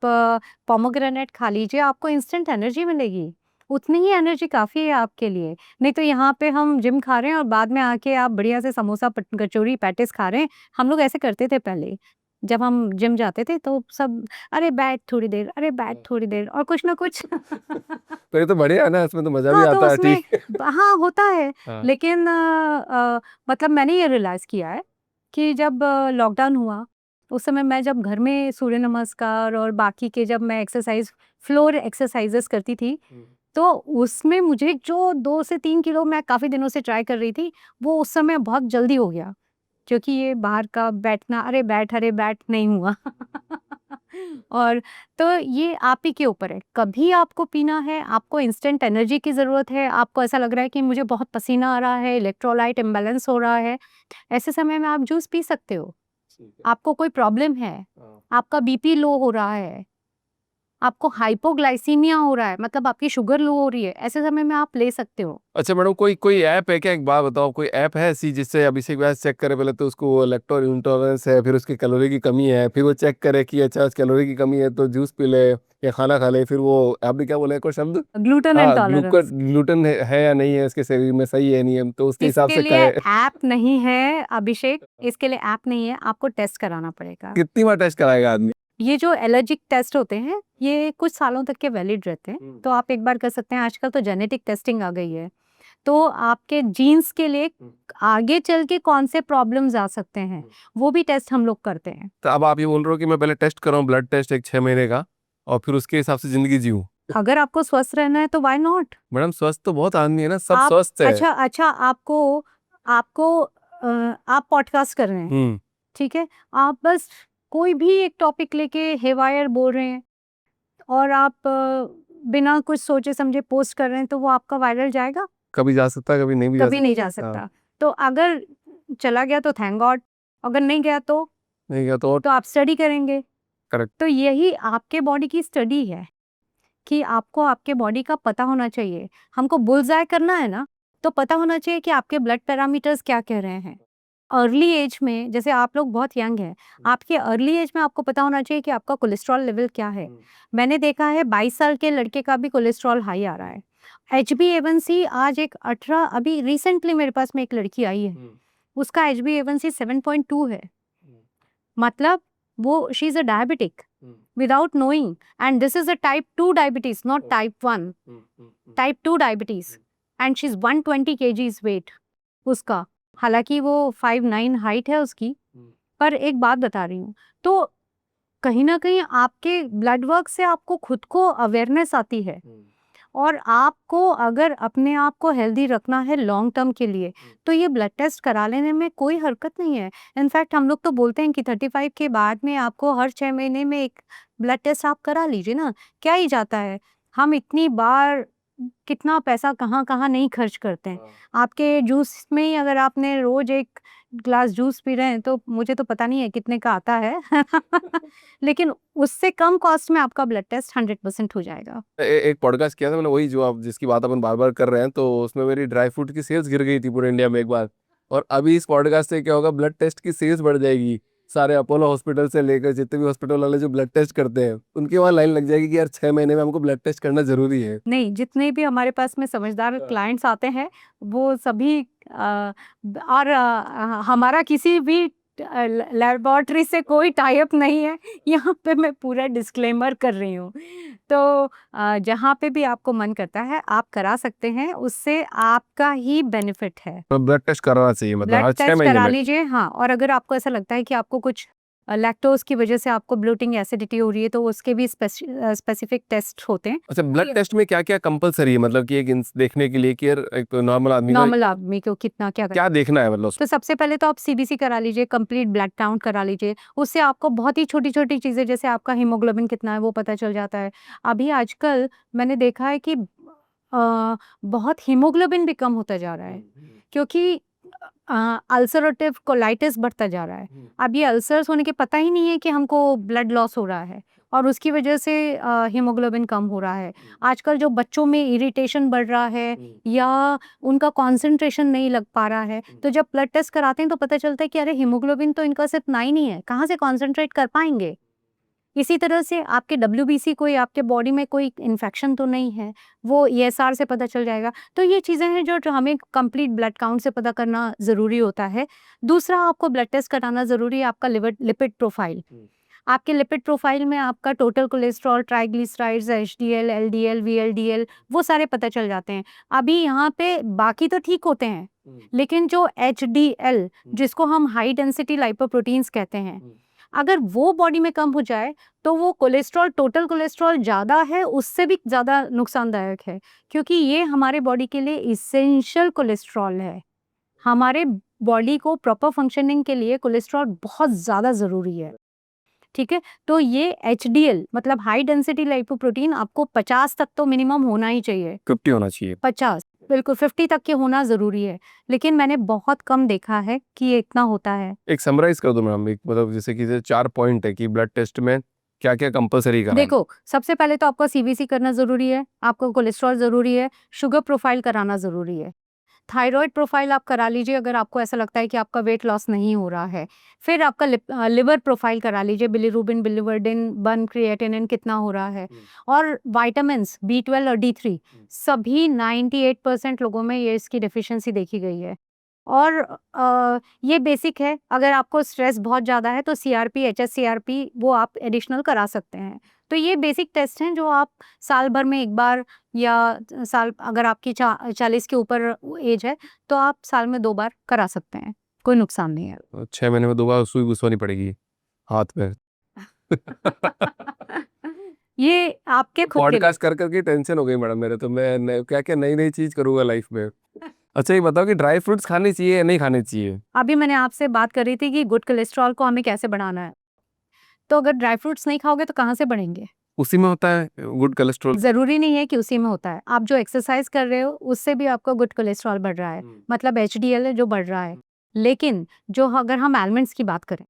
पोमेग्रेनेट खा लीजिए, आपको इंस्टेंट एनर्जी मिलेगी। उतनी ही एनर्जी काफ़ी है आपके लिए। नहीं तो यहाँ पे हम जिम खा रहे हैं और बाद में आके आप बढ़िया से समोसा, कचौड़ी, पैटिस खा रहे हैं। हम लोग ऐसे करते थे पहले। जब हम जिम जाते थे तो सब, अरे बैठ थोड़ी देर, अरे बैठ थोड़ी देर और कुछ ना कुछ।
तो ये तो बढ़िया है ना, इसमें तो मजा भी
हाँ, तो
आता है,
उसमें
ठीक है।
हाँ, होता है।
हाँ।
लेकिन मतलब मैंने ये रियलाइज़ किया है कि जब लॉकडाउन हुआ, उस समय मैं जब घर में सूर्य नमस्कार और बाकी के जब मैं एक्सरसाइज़, फ्लोर एक्सरसाइज़ेज़ करती थी, तो उसमें मुझे जो 2 से 3 किलो मैं काफ़ी दिनों से ट्राई कर रही थी, वो उस समय बहुत जल्दी हो गया। क्योंकि ये बाहर का बैठना, अरे बैठ नहीं हुआ। और तो ये आप ही के ऊपर है, कभी आपको पीना है, आपको इंस्टेंट एनर्जी की ज़रूरत है, आपको ऐसा लग रहा है कि मुझे बहुत पसीना आ रहा है, इलेक्ट्रोलाइट इम्बैलेंस हो रहा है, ऐसे समय में आप जूस पी सकते हो। आपको कोई प्रॉब्लम है, आपका बीपी लो हो रहा है, आपको हाइपोग्लाइसीमिया हो रहा है, मतलब आपकी शुगर लो हो रही है, ऐसे समय में आप ले सकते हो।
अच्छा मैडम, कोई कोई ऐप है क्या? एक बात बताओ, कोई ऐप है ऐसी जिससे अभिषेक वैसे चेक करे, पहले तो उसको लैक्टोज इंटॉलरेंस है, फिर उसकी कैलोरी की कमी है, फिर वो चेक करे कि अच्छा कैलोरी की कमी है तो जूस पी ले या खाना खा ले, फिर वो आपने क्या बोला, कोई शब्द?
ग्लूटेन
हाँ,
इंटॉलरेंस।
ग्लूटेन है या नहीं है उसके शरीर में, सही है नहीं है, तो उसके हिसाब
इसके
से
लिए
खाए।
ऐप नहीं है अभिषेक, इसके लिए ऐप नहीं है, आपको टेस्ट कराना पड़ेगा।
कितनी बार टेस्ट कराएगा आदमी?
ये जो एलर्जिक टेस्ट होते हैं, ये कुछ सालों तक के वैलिड रहते हैं, तो आप एक बार कर सकते हैं। आजकल तो जेनेटिक टेस्टिंग आ गई है, तो आपके जीन्स के लिए आगे चल के कौन से प्रॉब्लम्स आ सकते हैं, वो भी टेस्ट हम लोग करते हैं।
तो अब आप ये बोल रहे हो कि मैं पहले टेस्ट कराऊं, ब्लड टेस्ट एक 6 महीने का, और फिर उसके हिसाब से जिंदगी जीऊं?
अगर आपको स्वस्थ रहना है तो व्हाई नॉट?
मैडम स्वस्थ तो बहुत आदमी है ना, सब
आप
स्वस्थ है।
अच्छा आपको आपको आप पॉडकास्ट कर रहे हैं,
हम्म।
ठीक है? आप बस कोई भी एक टॉपिक लेके हेवायर बोल रहे हैं और आप बिना कुछ सोचे समझे पोस्ट कर रहे हैं, तो वो आपका वायरल जाएगा?
कभी जा सकता है, कभी नहीं भी जा
कभी नहीं जा
सकता। हाँ।
सकता। तो अगर चला गया तो थैंक गॉड, अगर नहीं गया
नहीं गया तो और
तो आप स्टडी करेंगे।
करेक्ट।
तो यही आपके बॉडी की स्टडी है। कि आपको आपके बॉडी का पता होना चाहिए। हमको बुलसआई करना है ना, तो पता होना चाहिए कि आपके ब्लड पैरामीटर्स क्या कह रहे हैं। अर्ली एज में, जैसे आप लोग बहुत यंग हैं, आपके अर्ली एज में आपको पता होना चाहिए कि आपका कोलेस्ट्रॉल लेवल क्या है। मैंने देखा है 22 साल के लड़के का भी कोलेस्ट्रॉल हाई आ रहा है। HbA1c आज एक 18, अभी रिसेंटली मेरे पास में एक लड़की आई है, उसका HbA1c 7.2 है। मतलब वो she is a diabetic without knowing, and this is a type 2 diabetes, not type 1, type 2 diabetes, and she's 120 kgs weight उसका। हालांकि वो 5'9" हाइट है उसकी, पर एक बात बता रही हूँ, तो कहीं ना कहीं आपके ब्लड वर्क से आपको खुद को अवेयरनेस आती है। और आपको अगर अपने आप को हेल्दी रखना है लॉन्ग टर्म के लिए, तो ये ब्लड टेस्ट करा लेने में कोई हरकत नहीं है। इनफैक्ट हम लोग तो बोलते हैं कि 35 के बाद में आपको हर 6 महीने में एक ब्लड टेस्ट आप करा लीजिए ना, क्या ही जाता है। हम इतनी बार कितना पैसा कहाँ-कहाँ नहीं खर्च करते हैं। आपके जूस में ही अगर आपने रोज़ 1 ग्लास जूस पी रहे हैं, तो मुझे तो पता नहीं है कितने का आता है। लेकिन उससे कम कॉस्ट में आपका ब्लड टेस्ट 100% हो जाएगा।
एक पॉडकास्ट किया था मैंने, वही जो आप जिसकी बात अपन बार बार कर रहे हैं, तो उसमें मेरी ड्राई फ्रूट की सेल्स गिर गई थी पूरे इंडिया में एक बार। और अभी इस पॉडकास्ट से क्या होगा, ब्लड टेस्ट की सेल्स बढ़ जाएगी। सारे अपोलो हॉस्पिटल से लेकर जितने भी हॉस्पिटल वाले जो ब्लड टेस्ट करते हैं, उनके वहाँ लाइन लग जाएगी कि यार 6 महीने में हमको ब्लड टेस्ट करना जरूरी है।
नहीं, जितने भी हमारे पास में समझदार क्लाइंट्स आते हैं, वो सभी और हमारा किसी भी लैबोरेटरी से कोई टाई अप नहीं है। यहाँ पे मैं पूरा डिस्क्लेमर कर रही हूँ। तो जहाँ पे भी आपको मन करता है, आप करा सकते हैं, उससे आपका ही बेनिफिट है।
तो ब्लड टेस्ट कराना चाहिए, मतलब
ब्लड
हर 6
टेस्ट
महीने
करा
में।
लीजिए, हाँ। और अगर आपको ऐसा लगता है कि आपको कुछ लैक्टोज की वजह से आपको ब्लोटिंग, एसिडिटी हो रही है, तो उसके भी स्पेसिफिक टेस्ट होते हैं।
अच्छा, ब्लड टेस्ट में क्या क्या कंपलसरी है, मतलब कि एक देखने के लिए कि यार एक नॉर्मल आदमी का
नॉर्मल आदमी को कितना क्या
क्या देखना है, मतलब
तो सबसे पहले तो आप सीबीसी करा लीजिए, कंप्लीट ब्लड काउंट करा लीजिए। उससे आपको बहुत ही छोटी-छोटी चीज़ें, जैसे आपका हीमोग्लोबिन कितना है वो पता चल जाता है। अभी आजकल मैंने देखा है कि बहुत हीमोग्लोबिन भी कम होता जा रहा है, क्योंकि अल्सरेटिव कोलाइटिस बढ़ता जा रहा है। अब ये अल्सर्स होने के पता ही नहीं है कि हमको ब्लड लॉस हो रहा है, और उसकी वजह से हीमोग्लोबिन कम हो रहा है। आजकल जो बच्चों में इरिटेशन बढ़ रहा है, या उनका कंसंट्रेशन नहीं लग पा रहा है, तो जब ब्लड टेस्ट कराते हैं तो पता चलता है कि अरे हीमोग्लोबिन तो इनका सिर्फ 9 ही है, कहाँ से कंसंट्रेट कर पाएंगे। इसी तरह से आपके WBC, कोई आपके बॉडी में कोई इन्फेक्शन तो नहीं है, वो ESR से पता चल जाएगा। तो ये चीज़ें हैं जो हमें कंप्लीट ब्लड काउंट से पता करना ज़रूरी होता है। दूसरा, आपको ब्लड टेस्ट कराना ज़रूरी है आपका लिपिड प्रोफाइल। आपके लिपिड प्रोफाइल में आपका total cholesterol, triglycerides, HDL, LDL, VLDL, वो सारे पता चल जाते हैं। अभी यहाँ पे बाकी तो ठीक होते हैं, लेकिन जो HDL, जिसको हम हाई डेंसिटी लाइपोप्रोटीन्स कहते हैं, अगर वो बॉडी में कम हो जाए, तो वो कोलेस्ट्रॉल, टोटल कोलेस्ट्रॉल ज़्यादा है, उससे भी ज़्यादा नुकसानदायक है, क्योंकि ये हमारे बॉडी के लिए इसेंशियल कोलेस्ट्रॉल है। हमारे बॉडी को प्रॉपर फंक्शनिंग के लिए कोलेस्ट्रॉल बहुत ज़्यादा ज़रूरी है। ठीक है? तो ये HDL मतलब हाई डेंसिटी लाइपोप्रोटीन आपको 50 तक तो मिनिमम होना ही चाहिए।
50 होना चाहिए।
50 बिल्कुल, 50 तक के होना ज़रूरी है, लेकिन मैंने बहुत कम देखा है कि ये इतना होता है।
एक समराइज कर दो मैम, एक मतलब जैसे कि 4 पॉइंट है कि ब्लड टेस्ट में क्या क्या कंपलसरी कराना है।
देखो, सबसे पहले तो आपको सीबीसी करना ज़रूरी है, आपको कोलेस्ट्रॉल ज़रूरी है, शुगर प्रोफाइल कराना ज़रूरी है। थायराइड प्रोफाइल आप करा लीजिए अगर आपको ऐसा लगता है कि आपका वेट लॉस नहीं हो रहा है। फिर आपका लिवर प्रोफाइल करा लीजिए, बिलिरुबिन, बिलिवर्डिन, बर्न क्रिएटिनिन कितना हो रहा है। और विटामिन्स B12 और D3 सभी 98% लोगों में ये इसकी डेफिशिएंसी देखी गई है। और ये बेसिक है, अगर आपको स्ट्रेस बहुत ज़्यादा है तो CRP, HSCRP वो आप एडिशनल करा सकते हैं। तो ये बेसिक टेस्ट हैं जो आप साल भर में एक बार, या साल अगर आपकी 40 के ऊपर एज है, तो आप साल में 2 बार करा सकते हैं, कोई नुकसान नहीं है।
6 महीने में 2 बार सुई घुसवानी पड़ेगी हाथ में।
ये आपके खुद के लिए।
पॉडकास्ट कर करके टेंशन हो गई मैडम मेरे तो, मैं क्या क्या नई नई चीज करूंगा लाइफ में। अच्छा, ये बताओ कि ड्राई फ्रूट्स खाने चाहिए या नहीं खाने चाहिए।
अभी मैंने आपसे बात करी थी कि गुड कोलेस्ट्रॉल को हमें कैसे बढ़ाना है, तो अगर ड्राई फ्रूट्स नहीं खाओगे तो कहाँ से बढ़ेंगे?
उसी में होता है गुड कोलेस्ट्रॉल।
ज़रूरी नहीं है कि उसी में होता है। आप जो एक्सरसाइज़ कर रहे हो, उससे भी आपका गुड कोलेस्ट्रॉल बढ़ रहा है, मतलब HDL है जो बढ़ रहा है। लेकिन जो अगर हम एलिमेंट्स की बात करें,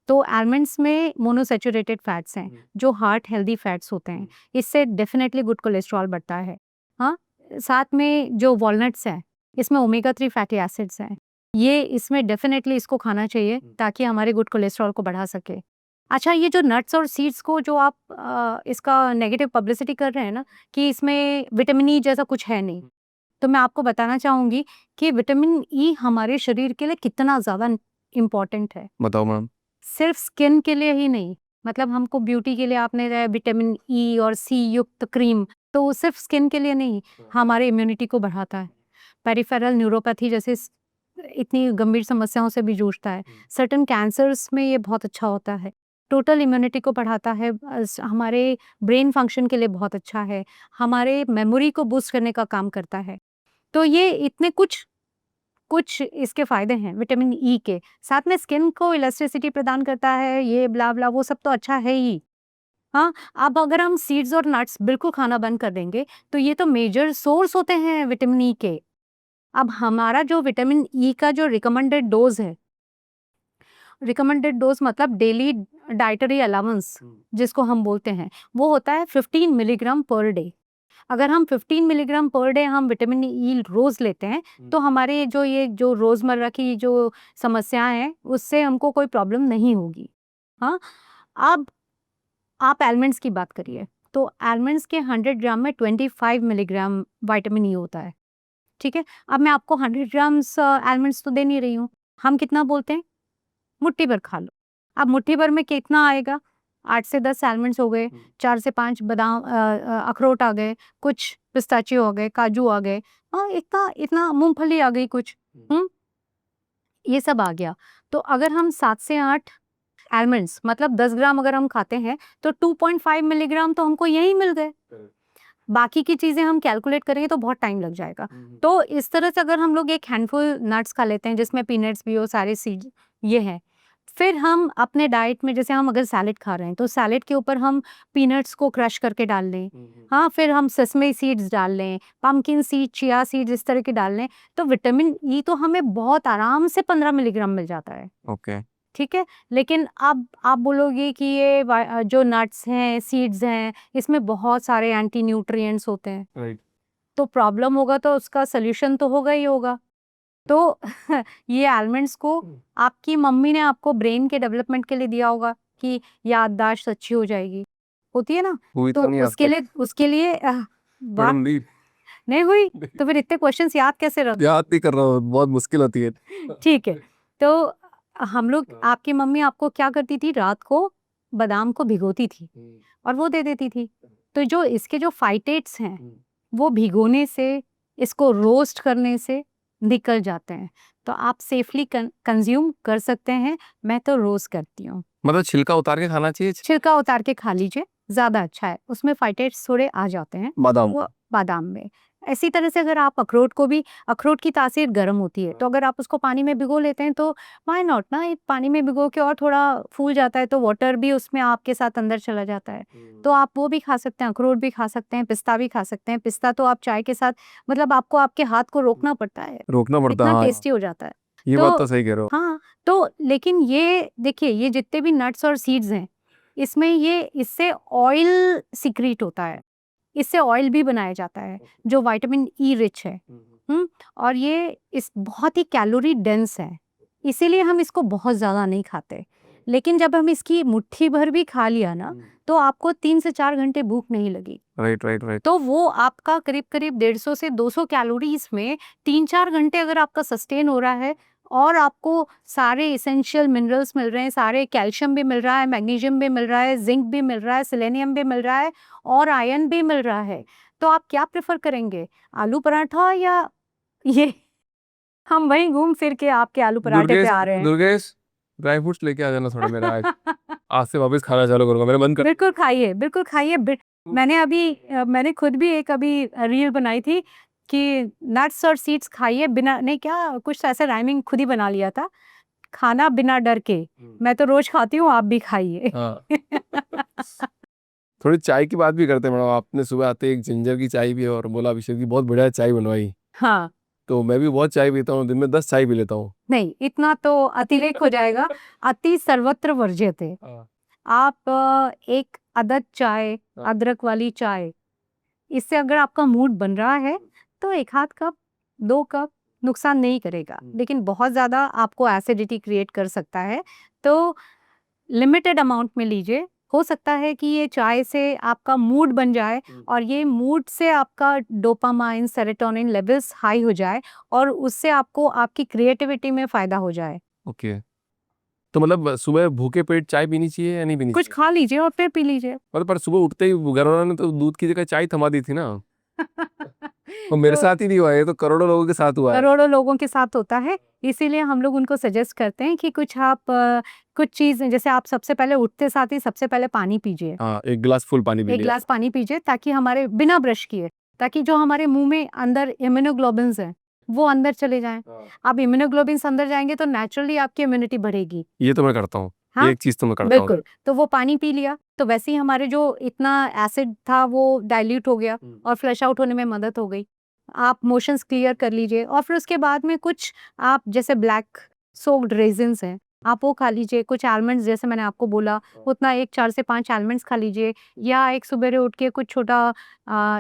तो आलमंड्स में मोनोसैचुरेटेड फैट्स हैं जो हार्ट हेल्दी फैट्स होते हैं, इससे डेफिनेटली गुड कोलेस्ट्रॉल बढ़ता है। हाँ, साथ में जो वॉलनट्स हैं इसमें ओमेगा 3 फैटी एसिड्स हैं, ये इसमें डेफिनेटली इसको खाना चाहिए ताकि हमारे गुड कोलेस्ट्रॉल को बढ़ा सके। अच्छा, ये जो नट्स और सीड्स को जो आप इसका नेगेटिव पब्लिसिटी कर रहे हैं ना कि इसमें विटामिन ई जैसा कुछ है नहीं, तो मैं आपको बताना चाहूँगी कि विटामिन ई हमारे शरीर के लिए कितना ज़्यादा इम्पोर्टेंट है।
बताओ मैम।
सिर्फ स्किन के लिए ही नहीं, मतलब हमको ब्यूटी के लिए आपने विटामिन ई और सी युक्त क्रीम, तो वो सिर्फ स्किन के लिए नहीं, हमारे इम्यूनिटी को बढ़ाता है। पेरिफेरल न्यूरोपैथी जैसे इतनी गंभीर समस्याओं से भी जूझता है, सर्टन कैंसर्स में ये बहुत अच्छा होता है, टोटल इम्यूनिटी को बढ़ाता है, हमारे ब्रेन फंक्शन के लिए बहुत अच्छा है, हमारे मेमोरी को बूस्ट करने का काम करता है। तो ये इतने कुछ कुछ इसके फ़ायदे हैं विटामिन ई के। साथ में स्किन को इलास्टिसिटी प्रदान करता है, ये ब्ला-ब्ला वो सब तो अच्छा है ही। हाँ, अब अगर हम सीड्स और नट्स बिल्कुल खाना बंद कर देंगे, तो ये तो मेजर सोर्स होते हैं विटामिन ई के। अब हमारा जो विटामिन ई का जो रिकमेंडेड डोज़ है, रिकमेंडेड डोज़ मतलब डेली डाइटरी अलाउंस जिसको हम बोलते हैं, वो होता है 15 मिलीग्राम पर डे। अगर हम 15 मिलीग्राम पर डे हम विटामिन ई रोज़ लेते हैं, तो हमारे ये जो रोज़मर्रा की जो समस्याएँ हैं, उससे हमको कोई प्रॉब्लम नहीं होगी। हाँ, अब आप आलमंड्स की बात करिए, तो आलमंड्स के 100 ग्राम में 25 मिलीग्राम विटामिन ई होता है, ठीक है? अब मैं आपको 100 ग्राम्स आलमंड्स तो दे नहीं रही हूँ, हम कितना बोलते हैं? मुट्ठी भर खा लो। अब मुट्ठी भर में कितना आएगा? 8 से 10 आलमंड्स हो गए, 4 से 5 बादाम अखरोट आ गए, कुछ पिस्ताचियो आ गए, काजू आ गए, इतना इतना मूँगफली आ गई कुछ, ये सब आ गया। तो अगर हम 7 से 8 आलमंड्स मतलब 10 ग्राम अगर हम खाते हैं, तो 2.5 मिलीग्राम तो हमको यहीं मिल गए। बाकी की चीज़ें हम कैलकुलेट करेंगे तो बहुत टाइम लग जाएगा। तो इस तरह से अगर हम लोग एक हैंडफुल नट्स खा लेते हैं जिसमें पीनट्स भी हो, सारे सीड्स ये हैं। फिर हम अपने डाइट में जैसे हम अगर सैलेड खा रहे हैं, तो सैलेड के ऊपर हम पीनट्स को क्रश करके डाल लें। हाँ, फिर हम सेसमे सीड्स डाल लें, पम्पकिन सीड, चिया सीड्स इस तरह के डाल लें, तो विटामिन ई तो हमें बहुत आराम से 15 मिलीग्राम मिल जाता है।
ओके।
ठीक है? लेकिन अब आप बोलोगे कि ये जो नट्स हैं, सीड्स हैं, इसमें बहुत सारे एंटी न्यूट्रिएंट्स होते हैं।
राइट।
तो प्रॉब्लम होगा तो उसका सॉल्यूशन तो होगा ही होगा। तो ये आलमंड्स को आपकी मम्मी ने आपको ब्रेन के डेवलपमेंट के लिए दिया होगा कि याददाश्त अच्छी हो जाएगी। होती है ना?
हुई
तो
तो नहीं आज तक।
उसके लिए वाह!
मैडम नहीं,
नहीं हुई? तो फिर इतने क्वेश्चंस याद कैसे रख
याद नहीं कर रहा हूँ, बहुत मुश्किल होती है।
ठीक है। तो हम लोग आपकी मम्मी आपको क्या करती थी, रात को बादाम को भिगोती थी और वो दे देती थी। तो जो इसके जो फाइटेट्स हैं, वो भिगोने से, इसको रोस्ट करने से निकल जाते हैं। तो आप सेफली कंज़्यूम कर सकते हैं। मैं तो रोस्ट करती हूँ।
मतलब छिलका उतार के खाना चाहिए
छिलका उतार के खा लीजिए, ज़्यादा अच्छा है। उसमें फाइटेट्स थोड़े आ जाते हैं,
बादाम।
वो बादाम में। इसी तरह से अगर आप अखरोट को भी, अखरोट की तासीर गर्म होती है, तो अगर आप उसको पानी में भिगो लेते हैं तो व्हाई नॉट ना, एक पानी में भिगो के और थोड़ा फूल जाता है तो वाटर भी उसमें आपके साथ अंदर चला जाता है। तो आप वो भी खा सकते हैं, अखरोट भी खा सकते हैं, पिस्ता भी खा सकते हैं। पिस्ता तो आप चाय के साथ, मतलब आपको आपके हाथ को रोकना पड़ता है,
रोकना पड़ता है,
इतना
हाँ।
टेस्टी हो जाता है।
ये बात तो सही कह रहे हो।
हाँ, तो लेकिन ये देखिए, ये जितने भी नट्स और सीड्स हैं, इसमें ये इससे ऑयल सीक्रेट होता है, इससे ऑयल भी बनाया जाता है जो विटामिन ई रिच है। और ये इस बहुत ही कैलोरी डेंस है, इसीलिए हम इसको बहुत ज़्यादा नहीं खाते। लेकिन जब हम इसकी मुट्ठी भर भी खा लिया ना, तो आपको 3 से 4 घंटे भूख नहीं लगी।
Right, right, right.
तो वो आपका करीब-करीब 150 से 200 कैलोरीज़ में 3-4 घंटे अगर आपका सस्टेन हो रहा है और आपको सारे एसेंशियल मिनरल्स मिल रहे हैं, सारे कैल्शियम भी मिल रहा है, मैग्नीशियम भी मिल रहा है, ज़िंक भी मिल रहा है, सेलेनियम भी मिल रहा है और आयरन भी मिल रहा है, तो आप क्या प्रेफ़र करेंगे? आलू पराठा या ये? हम वहीं घूम फिर के आपके आलू पराठे पे आ रहे हैं।
दुर्गेश, ड्राई फ्रूट्स लेके आ जाना थोड़ा मेरा आज। आज से वापस खाना चालू करूँगा, मेरा मन कर।
बिल्कुल खाइए, बिल्कुल खाइए। मैंने अभी मैंने खुद भी एक अभी रील बनाई थी कि नट्स और सीड्स खाइए बिना, नहीं क्या कुछ ऐसे राइमिंग खुद ही बना लिया था, खाना बिना डर के। मैं तो रोज़ खाती हूँ, आप भी खाइए।
हाँ। थोड़ी चाय की बात भी करते हैं मैडम। आपने सुबह आते ही एक जिंजर की चाय भी और बोला अभिषेक की बहुत बढ़िया चाय बनवाई।
हाँ,
तो मैं भी बहुत चाय पीता हूँ, दिन में 10 चाय पी लेता हूँ।
नहीं, इतना तो अतिरेक हो जाएगा। अति सर्वत्र वर्ज्यते। आप एक अदद चाय, अदरक वाली चाय, इससे अगर आपका मूड बन रहा है तो 1 आध कप, 2 कप नुकसान नहीं करेगा, लेकिन बहुत ज़्यादा आपको एसिडिटी क्रिएट कर सकता है। तो लिमिटेड अमाउंट में लीजिए। हो सकता है कि ये चाय से आपका मूड बन जाए और ये मूड से आपका डोपामाइन, सेरोटोनिन लेवल्स हाई हो जाए और उससे आपको आपकी क्रिएटिविटी में फ़ायदा हो जाए।
ओके। तो मतलब सुबह भूखे पेट चाय पीनी चाहिए या नहीं पीनी
कुछ
चाहिए?
खा लीजिए और फिर पी लीजिए।
मतलब पर सुबह उठते ही घर वालों ने तो दूध की जगह चाय थमा दी थी ना। और मेरे
तो
साथ ही नहीं हुआ है, ये तो करोड़ों लोगों के साथ हुआ है।
करोड़ों लोगों के साथ होता है, इसीलिए हम लोग उनको सजेस्ट करते हैं कि कुछ आप कुछ चीज़, जैसे आप सबसे पहले उठते साथ ही सबसे पहले पानी पीजिए।
हाँ, 1 गिलास फुल पानी पी
1
लिया।
ग्लास पानी पीजिए ताकि हमारे बिना ब्रश किए, ताकि जो हमारे मुँह में अंदर इम्यूनोग्लोबुलिन्स हैं, वो अंदर चले जाएँ। अब इम्यूनोग्लोबुलिन्स अंदर जाएँगे तो नेचुरली आपकी इम्यूनिटी बढ़ेगी।
ये तो मैं करता हूँ।
हाँ,
ये एक चीज़ तो मैं करता हूँ।
बिल्कुल। तो वो पानी पी लिया, तो वैसे ही हमारे जो इतना एसिड था वो डाइल्यूट हो गया और फ्लश आउट होने में मदद हो गई। आप मोशंस क्लियर कर लीजिए और फिर उसके बाद में कुछ आप जैसे ब्लैक सोक्ड रेज़िन्स हैं, आप वो खा लीजिए। कुछ आलमंड्स जैसे मैंने आपको बोला, उतना एक 4 से 5 आलमंड्स खा लीजिए या एक सवेरे उठ के कुछ छोटा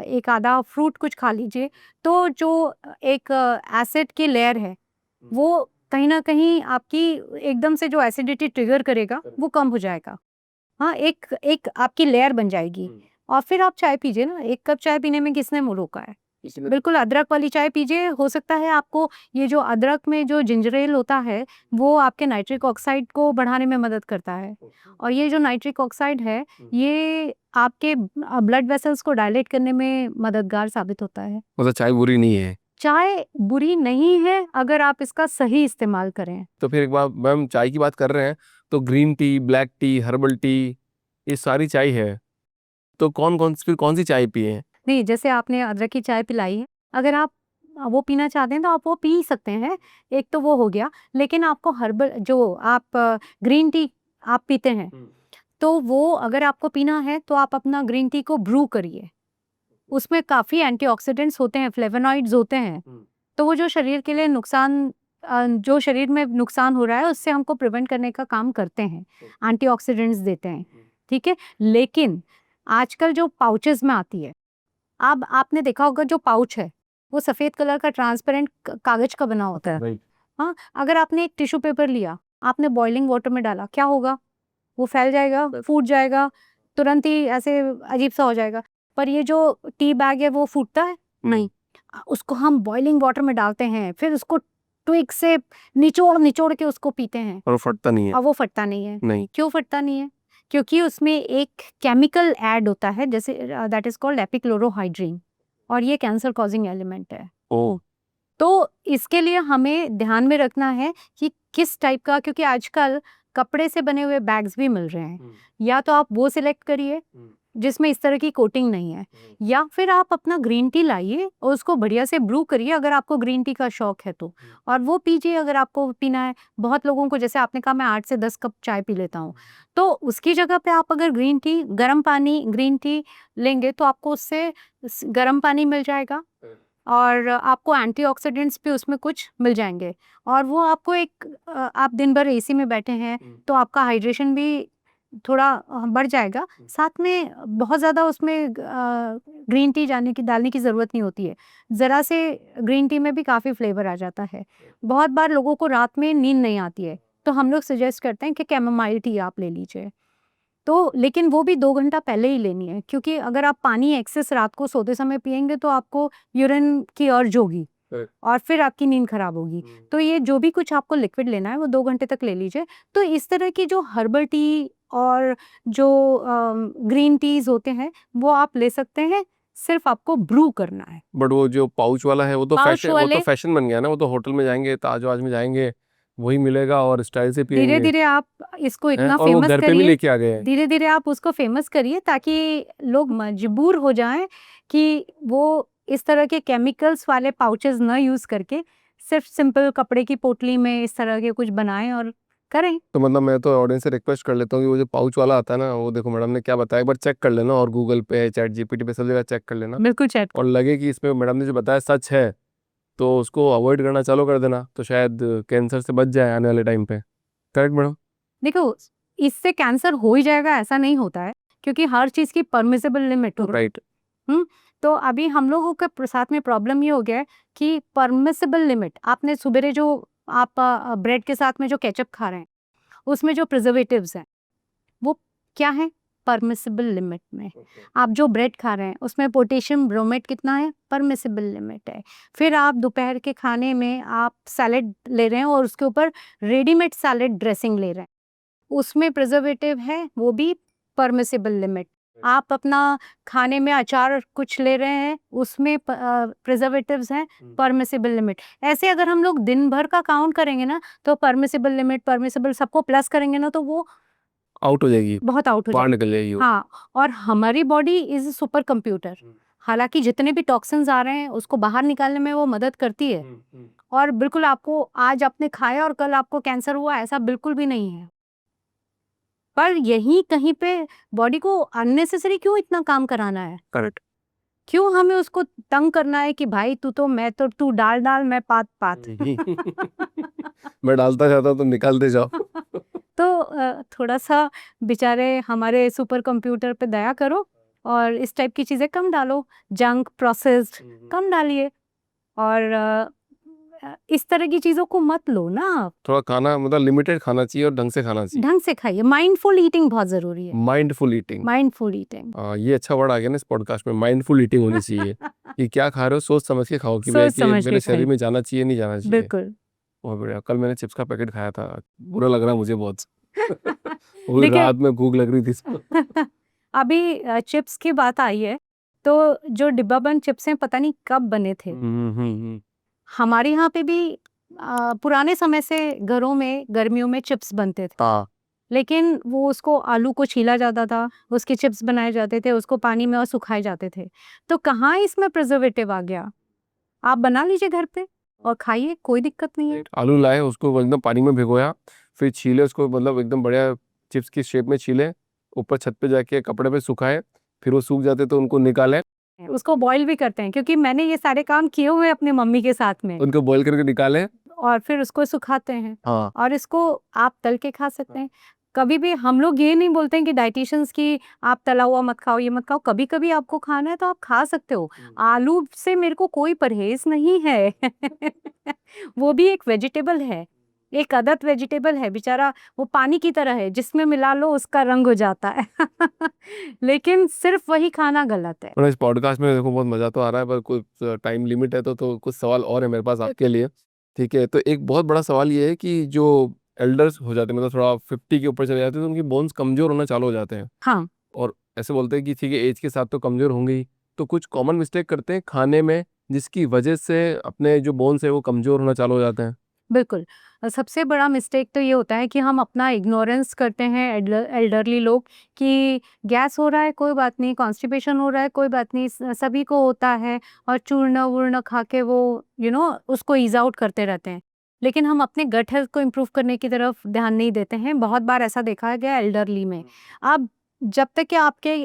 एक आधा फ्रूट कुछ खा लीजिए। तो जो एक एसिड की लेयर है, वो कहीं न कहीं आपकी एकदम से जो एसिडिटी ट्रिगर करेगा, वो कम हो जाएगा। हाँ, एक एक आपकी लेयर बन जाएगी और फिर आप चाय पीजिए ना, 1 कप चाय पीने में किसने मुँह रोका है? बिल्कुल अदरक वाली चाय पीजिए, हो सकता है आपको ये जो अदरक में जो जिंजर एल होता है, वो आपके नाइट्रिक ऑक्साइड को बढ़ाने में मदद करता है और ये जो नाइट्रिक ऑक्साइड है, ये आपके ब्लड वेसल्स को डायलेट करने में मददगार साबित होता है।
मतलब चाय बुरी नहीं है।
चाय बुरी नहीं है अगर आप इसका सही इस्तेमाल करें।
तो फिर एक बार मैम चाय की बात कर रहे हैं, तो green tea, black T, herbal tea, ये सारी चाय है। तो कौन सी चाय पिए?
नहीं, जैसे आपने अदरक की चाय पिलाई है, अगर आप वो पीना चाहते हैं तो आप वो पी सकते हैं, एक तो वो हो गया। लेकिन आपको हर्बल जो आप ग्रीन टी आप पीते हैं, तो वो अगर आपको पीना है तो आप अपना ग्रीन टी को ब्रू करिए। उसमें काफ़ी एंटीऑक्सीडेंट्स होते हैं, फ्लेवोनॉइड्स होते हैं, तो वो जो शरीर के लिए जो शरीर में नुकसान हो रहा है उससे हमको प्रिवेंट करने का काम करते हैं, एंटीऑक्सीडेंट्स देते हैं, ठीक है? लेकिन आजकल जो पाउचेज़ में आती है, अब आपने देखा होगा जो पाउच है, वो सफ़ेद कलर का ट्रांसपेरेंट कागज़ का बना होता है।
राइट।
हाँ, अगर आपने एक टिश्यू पेपर लिया, आपने बॉइलिंग वाटर में डाला, क्या होगा? वो फैल जाएगा, फूट जाएगा, तुरंत ही ऐसे अजीब-सा हो जाएगा। पर ये जो टी बैग है वो फूटता है? नहीं। उसको हम बॉइलिंग वाटर में डालते हैं, फिर उसको ट्विग से निचोड़-निचोड़ के उसको पीते हैं
और वो फटता नहीं है।
और वो फटता नहीं है।
नहीं।
क्यों फटता नहीं है? क्योंकि उसमें एक केमिकल ऐड होता है जैसे दैट इज़ कॉल्ड एपिक्लोरोहाइड्रीन और ये कैंसर कॉज़िंग एलिमेंट है।
ओह!
तो इसके लिए हमें ध्यान में रखना है कि किस टाइप का, क्योंकि आजकल कपड़े से बने हुए बैग्स भी मिल रहे हैं, या तो आप वो सिलेक्ट करिए जिसमें इस तरह की कोटिंग नहीं है, या फिर आप अपना ग्रीन टी लाइए और उसको बढ़िया से ब्रू करिए अगर आपको ग्रीन टी का शौक है तो, और वो पीजिए अगर आपको पीना है। बहुत लोगों को, जैसे आपने कहा मैं 8 से 10 कप चाय पी लेता हूँ, तो उसकी जगह पे आप अगर ग्रीन टी, गर्म पानी ग्रीन टी लेंगे तो आपको उससे गर्म पानी मिल जाएगा और आपको एंटीऑक्सीडेंट्स भी उसमें कुछ मिल जाएँगे और वो आपको एक आप दिन भर एसी में बैठे हैं, तो आपका हाइड्रेशन भी थोड़ा बढ़ जाएगा। साथ में बहुत ज़्यादा उसमें ग्रीन टी डालने की ज़रूरत नहीं होती है। ज़रा से ग्रीन टी में भी काफ़ी फ्लेवर आ जाता है। बहुत बार लोगों को रात में नींद नहीं आती है, तो हम लोग सजेस्ट करते हैं कि कैमोमाइल टी आप ले लीजिए। तो लेकिन वो भी 2 घंटा पहले ही लेनी है, क्योंकि अगर आप पानी एक्सेस रात को सोते समय पिएँगे तो आपको यूरिन की अर्ज होगी
करेक्ट।
और फिर आपकी नींद खराब होगी। तो ये जो भी कुछ आपको लिक्विड लेना है वो 2 घंटे तक ले लीजिए। तो इस तरह की जो हर्बल टी और जो ग्रीन टीज़ होते हैं वो आप ले सकते हैं, सिर्फ़ आपको ब्रू करना है।
बट वो जो पाउच वाला है
पाउच
वो तो
वाले
फैशन बन गया ना, वो तो होटल में जाएँगे, ताज-वाज में जाएँगे, वही मिलेगा और स्टाइल से पिएँगे,
धीरे-धीरे आप इसको
हैं?
इतना
और वो
फ़ेमस
घर पे भी
करिए,
लेके आ गए हैं।
धीरे-धीरे आप उसको फ़ेमस करिए ताकि लोग मजबूर हो जाएँ कि वो इस तरह के केमिकल्स वाले पाउचेज़ ना यूज़ करके सिर्फ़ सिंपल कपड़े की पोटली में इस तरह के कुछ बनाएँ और करें।
तो मतलब मैं तो ऑडियंस से रिक्वेस्ट कर लेता हूँ कि वो जो पाउच वाला आता है ना, वो देखो मैडम ने क्या बताया, एक बार चेक कर लेना और गूगल पे, चैट जीपीटी पे सब जगह चेक कर लेना
बिल्कुल चेक
और लगे कि इसमें मैडम ने जो बताया सच है, तो उसको अवॉइड करना चालू कर देना, तो शायद कैंसर से बच जाए आने वाले टाइम पे। Correct madam?
देखो, इससे कैंसर हो ही जाएगा ऐसा नहीं होता है, क्योंकि हर चीज़ की परमिसिबल लिमिट होती है।
राइट।
तो अभी हम लोगों के साथ में प्रॉब्लम ये हो गया है कि परमिसिबल लिमिट, आपने सुबेरे जो आप ब्रेड के साथ में जो केचप खा रहे हैं, उसमें जो प्रिजर्वेटिव्स हैं, वो क्या है? परमिसिबल लिमिट में। आप जो ब्रेड खा रहे हैं, उसमें पोटेशियम ब्रोमेट कितना है? परमिसिबल लिमिट है। फिर आप दोपहर के खाने में आप सैलेड ले रहे हैं और उसके ऊपर रेडीमेड सैलेड ड्रेसिंग ले रहे हैं, उसमें प्रिजर्वेटिव है, वो भी परमिसिबल लिमिट। आप अपना खाने में अचार कुछ ले रहे हैं, उसमें प्रिजर्वेटिव्स हैं, परमिसिबल लिमिट। ऐसे अगर हम लोग दिन भर का काउंट करेंगे ना, तो परमिसिबल लिमिट, परमिसिबल सबको प्लस करेंगे ना, तो वो
आउट हो जाएगी,
बहुत आउट हो
बाहर
जाएगी।
निकल जाएगी वो।
हाँ, और हमारी बॉडी इज सुपर कंप्यूटर। हालांकि जितने भी टॉक्सिन्स आ रहे हैं उसको बाहर निकालने में वो मदद करती है, और बिल्कुल आपको आज आपने खाया और कल आपको कैंसर हुआ, ऐसा बिल्कुल भी नहीं है। पर यहीं कहीं पे बॉडी को अननेसेसरी क्यों इतना काम कराना है?
करेक्ट।
क्यों हमें उसको तंग करना है कि भाई तू डाल डाल, मैं पात पात।
मैं डालता जाता तुम निकालते जाओ।
तो थोड़ा सा बेचारे हमारे सुपर कंप्यूटर पे दया करो और इस टाइप की चीज़ें कम डालो, जंक प्रोसेस्ड कम डालिए, और इस तरह की चीज़ों को मत लो ना आप।
थोड़ा खाना मतलब लिमिटेड खाना चाहिए और ढंग से खाना चाहिए।
ढंग से खाइए, माइंडफुल ईटिंग बहुत ज़रूरी है।
माइंडफुल ईटिंग,
माइंडफुल ईटिंग,
ये अच्छा वर्ड आ गया ना इस पॉडकास्ट में, माइंडफुल ईटिंग होनी चाहिए। कि क्या खा रहे हो सोच समझ के खाओ, कि भाई
सोच
कि ये
समझ
मेरे
के
शरीर
खाइए,
में जाना चाहिए नहीं जाना चाहिए।
बिल्कुल।
बहुत बढ़िया। कल मैंने चिप्स का पैकेट खाया था, बुरा लग रहा मुझे बहुत। वो भी
देखिए
रात में भूख लग रही थी।
अभी चिप्स की बात आई है, तो जो डिब्बा बंद चिप्स हैं पता नहीं कब बने थे। हमारे यहाँ पे भी पुराने समय से घरों में गर्मियों में चिप्स बनते थे,
हाँ।
लेकिन वो उसको आलू को छीला जाता था, उसके चिप्स बनाए जाते थे, उसको पानी में और सुखाए जाते थे। तो कहाँ इसमें प्रिजर्वेटिव आ गया? आप बना लीजिए घर पे और खाइए, कोई दिक्कत नहीं है।
आलू लाए, उसको एकदम पानी में भिगोया, फिर छीले उसको, मतलब एकदम बढ़िया चिप्स की शेप में छीले, ऊपर छत पे जाके कपड़े पे सुखाए, फिर वो सूख जाते तो उनको निकाले,
उसको बॉईल भी करते हैं, क्योंकि मैंने ये सारे काम किए हुए हैं अपनी मम्मी के साथ में,
उनको बॉईल करके निकाले।
और फिर उसको सुखाते हैं,
हाँ।
और इसको आप तल के खा सकते हैं। कभी भी हम लोग ये नहीं बोलते हैं कि डाइटिशियंस की आप तला हुआ मत खाओ, ये मत खाओ। कभी-कभी आपको खाना है तो आप खा सकते हो। आलू से मेरे को कोई परहेज़ नहीं है। वो भी एक वेजिटेबल है, एक अदद वेजिटेबल है, बेचारा वो पानी की तरह है, जिसमें मिला लो उसका रंग हो जाता है। लेकिन सिर्फ वही खाना गलत है।
और इस पॉडकास्ट में देखो बहुत मजा तो आ रहा है, पर कुछ टाइम लिमिट है, तो कुछ सवाल और है मेरे पास आपके लिए। ठीक है, तो एक बहुत बड़ा सवाल ये है कि जो एल्डर्स हो जाते हैं, मतलब थोड़ा 50 के ऊपर चले जाते हैं, तो उनकी बोन्स कमजोर होना चालू हो जाते हैं।
हाँ,
और ऐसे बोलते हैं कि ठीक है एज के साथ तो कमजोर होंगे ही, तो कुछ कॉमन मिस्टेक करते हैं खाने में जिसकी वजह से अपने जो बोन्स है वो कमजोर होना चालू हो जाते हैं।
बिल्कुल। सबसे बड़ा मिस्टेक तो ये होता है कि हम अपना इग्नोरेंस करते हैं, एल्डरली लोग, कि गैस हो रहा है कोई बात नहीं, कॉन्स्टिपेशन हो रहा है कोई बात नहीं, सभी को होता है, और चूर्ण वूर्ण खा के वो उसको ईज आउट करते रहते हैं। लेकिन हम अपने गट हेल्थ को इम्प्रूव करने की तरफ ध्यान नहीं देते हैं। बहुत बार ऐसा देखा गया एल्डरली में। अब जब तक कि आपके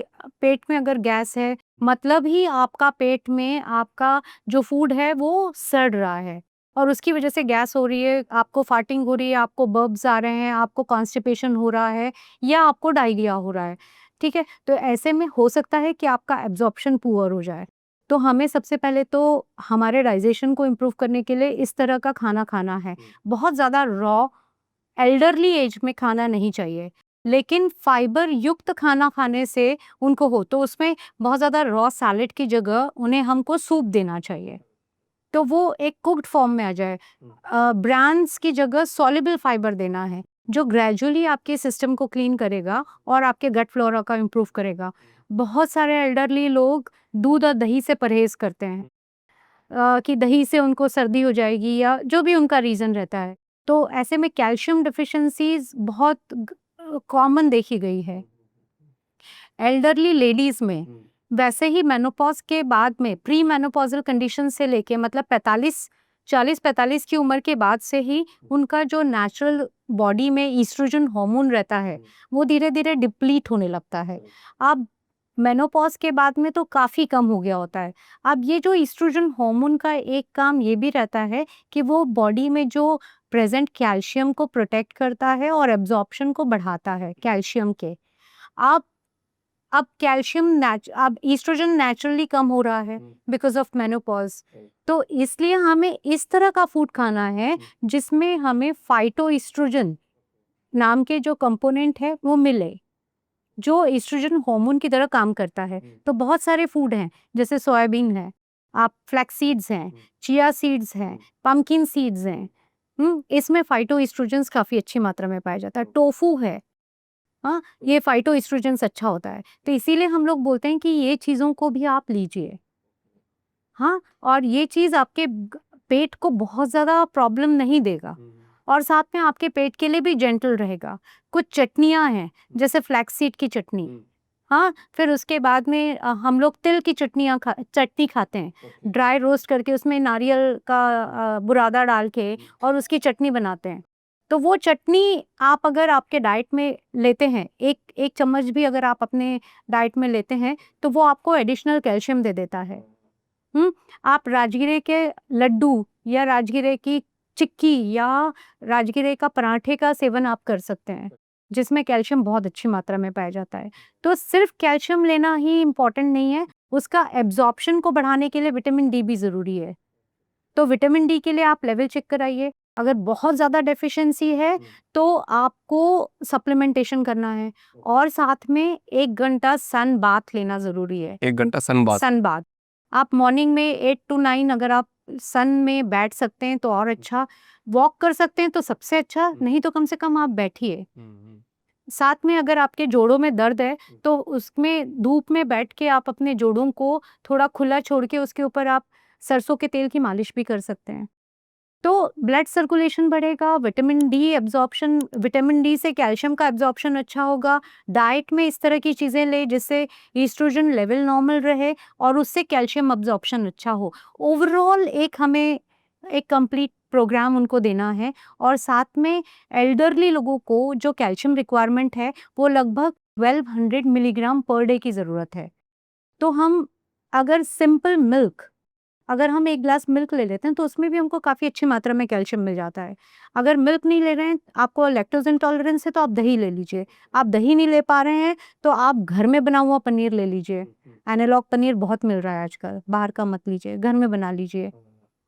पेट में अगर गैस है, मतलब ही आपका पेट में आपका जो फूड है वो सड़ रहा है, और उसकी वजह से गैस हो रही है, आपको फार्टिंग हो रही है, आपको बर्ब्स आ रहे हैं, आपको कॉन्स्टिपेशन हो रहा है, या आपको डायरिया हो रहा है। ठीक है? तो ऐसे में हो सकता है कि आपका एब्ज़ॉर्प्शन पुअर हो जाए। तो हमें सबसे पहले तो हमारे डाइजेशन को इम्प्रूव करने के लिए इस तरह का खाना खाना है। बहुत ज़्यादा रॉ एल्डरली एज में खाना नहीं चाहिए, लेकिन फाइबर युक्त खाना खाने से उनको हो, तो उसमें बहुत ज़्यादा रॉ सैलेड की जगह उन्हें हमको सूप देना चाहिए। तो वो एक कुक्ड फॉर्म में आ जाए। ब्रांड्स की जगह सॉल्युबल फाइबर देना है, जो ग्रेजुअली आपके सिस्टम को क्लीन करेगा और आपके गट फ्लोरा का इम्प्रूव करेगा। बहुत सारे एल्डरली लोग दूध और दही से परहेज़ करते हैं, कि दही से उनको सर्दी हो जाएगी, या जो भी उनका रीज़न रहता है। तो ऐसे में कैल्शियम डेफिशिएंसीज़ बहुत कॉमन देखी गई है एल्डरली लेडीज़ में। वैसे ही मेनोपॉज़ के बाद में, प्री मेनोपॉज़ल कंडीशन से लेके, मतलब 40-45 की उम्र के बाद से ही उनका जो नेचुरल बॉडी में ईस्ट्रोजन हार्मोन रहता है, वो धीरे-धीरे डिप्लीट होने लगता है। अब मेनोपॉज के बाद में तो काफ़ी कम हो गया होता है। अब ये जो ईस्ट्रोजन हार्मोन का एक काम ये भी रहता है कि वो बॉडी में जो प्रेज़ेंट कैल्शियम को प्रोटेक्ट करता है और एब्ज़ॉर्प्शन को बढ़ाता है कैल्शियम के। अब अब अब ईस्ट्रोजन नेचुरली कम हो रहा है बिकॉज़ ऑफ मेनोपॉज़। तो इसलिए हमें इस तरह का फूड खाना है जिसमें हमें फाइटोएस्ट्रोजन नाम के जो कंपोनेंट है वो मिले, जो एस्ट्रोजन हार्मोन की तरह काम करता है। तो बहुत सारे फूड हैं, जैसे सोयाबीन है, आप फ्लैक्स सीड्स हैं, चिया सीड्स हैं, पम्पकिन सीड्स हैं। इसमें फाइटोएस्ट्रोजेंस काफ़ी अच्छी मात्रा में पाया जाता है। टोफू है, हाँ, ये फाइटोएस्ट्रोजेंस अच्छा होता है। तो इसीलिए हम लोग बोलते हैं कि ये चीज़ों को भी आप लीजिए। हाँ, और ये चीज़ आपके पेट को बहुत ज़्यादा प्रॉब्लम नहीं देगा और साथ में आपके पेट के लिए भी जेंटल रहेगा। कुछ चटनियाँ हैं, जैसे फ्लैक्स सीड की चटनी, हाँ, फिर उसके बाद में हम लोग तिल की चटनी खाते हैं, ड्राई रोस्ट करके उसमें नारियल का बुरादा डाल के और उसकी चटनी बनाते हैं। तो वो चटनी आप अगर आपके डाइट में लेते हैं, एक चम्मच भी अगर आप अपने डाइट में लेते हैं, तो वो आपको एडिशनल कैल्शियम दे देता है। आप राजगिरे के लड्डू या राजगिरे की चिक्की या राजगिरे का पराठे का सेवन आप कर सकते हैं, जिसमें कैल्शियम बहुत अच्छी मात्रा में पाया जाता है। तो सिर्फ कैल्शियम लेना ही इम्पोर्टेंट नहीं है, उसका एब्ज़ॉर्प्शन को बढ़ाने के लिए विटामिन डी भी ज़रूरी है। तो विटामिन डी के लिए आप लेवल चेक कराइए। अगर बहुत ज़्यादा डेफ़िशिएंसी है, तो आपको सप्लीमेंटेशन करना है और साथ में 1 घंटा सन बाथ लेना ज़रूरी है।
1 घंटा सन बाथ।
Sun bath. आप मॉर्निंग में 8 टू 9 अगर आप सन में बैठ सकते हैं तो और अच्छा, वॉक कर सकते हैं तो सबसे अच्छा, नहीं तो कम से कम आप बैठिए। साथ में अगर आपके जोड़ों में दर्द है, तो उसमें धूप में बैठ के आप अपने जोड़ों को थोड़ा खुला छोड़ के उसके ऊपर आप सरसों के तेल की मालिश भी कर सकते हैं। तो ब्लड सर्कुलेशन बढ़ेगा, विटामिन डी से कैल्शियम का एब्ज़ॉर्प्शन अच्छा होगा। डाइट में इस तरह की चीज़ें लें जिससे ईस्ट्रोजन लेवल नॉर्मल रहे और उससे कैल्शियम एब्ज़ॉर्प्शन अच्छा हो। ओवरऑल हमें एक कंप्लीट प्रोग्राम उनको देना है और साथ में एल्डरली लोगों को जो कैल्शियम रिक्वायरमेंट है, वो लगभग 1200 मिलीग्राम पर डे की ज़रूरत है। तो हम अगर सिंपल मिल्क अगर हम 1 ग्लास मिल्क ले लेते हैं तो उसमें भी हमको काफ़ी अच्छी मात्रा में कैल्शियम मिल जाता है। अगर मिल्क नहीं ले रहे हैं, आपको लैक्टोज़ इंटॉलरेंस है तो आप दही ले लीजिए। आप दही नहीं ले पा रहे हैं तो आप घर में बना हुआ पनीर ले लीजिए। एनालॉग पनीर बहुत मिल रहा है आजकल, बाहर का मत लीजिए, घर में बना लीजिए।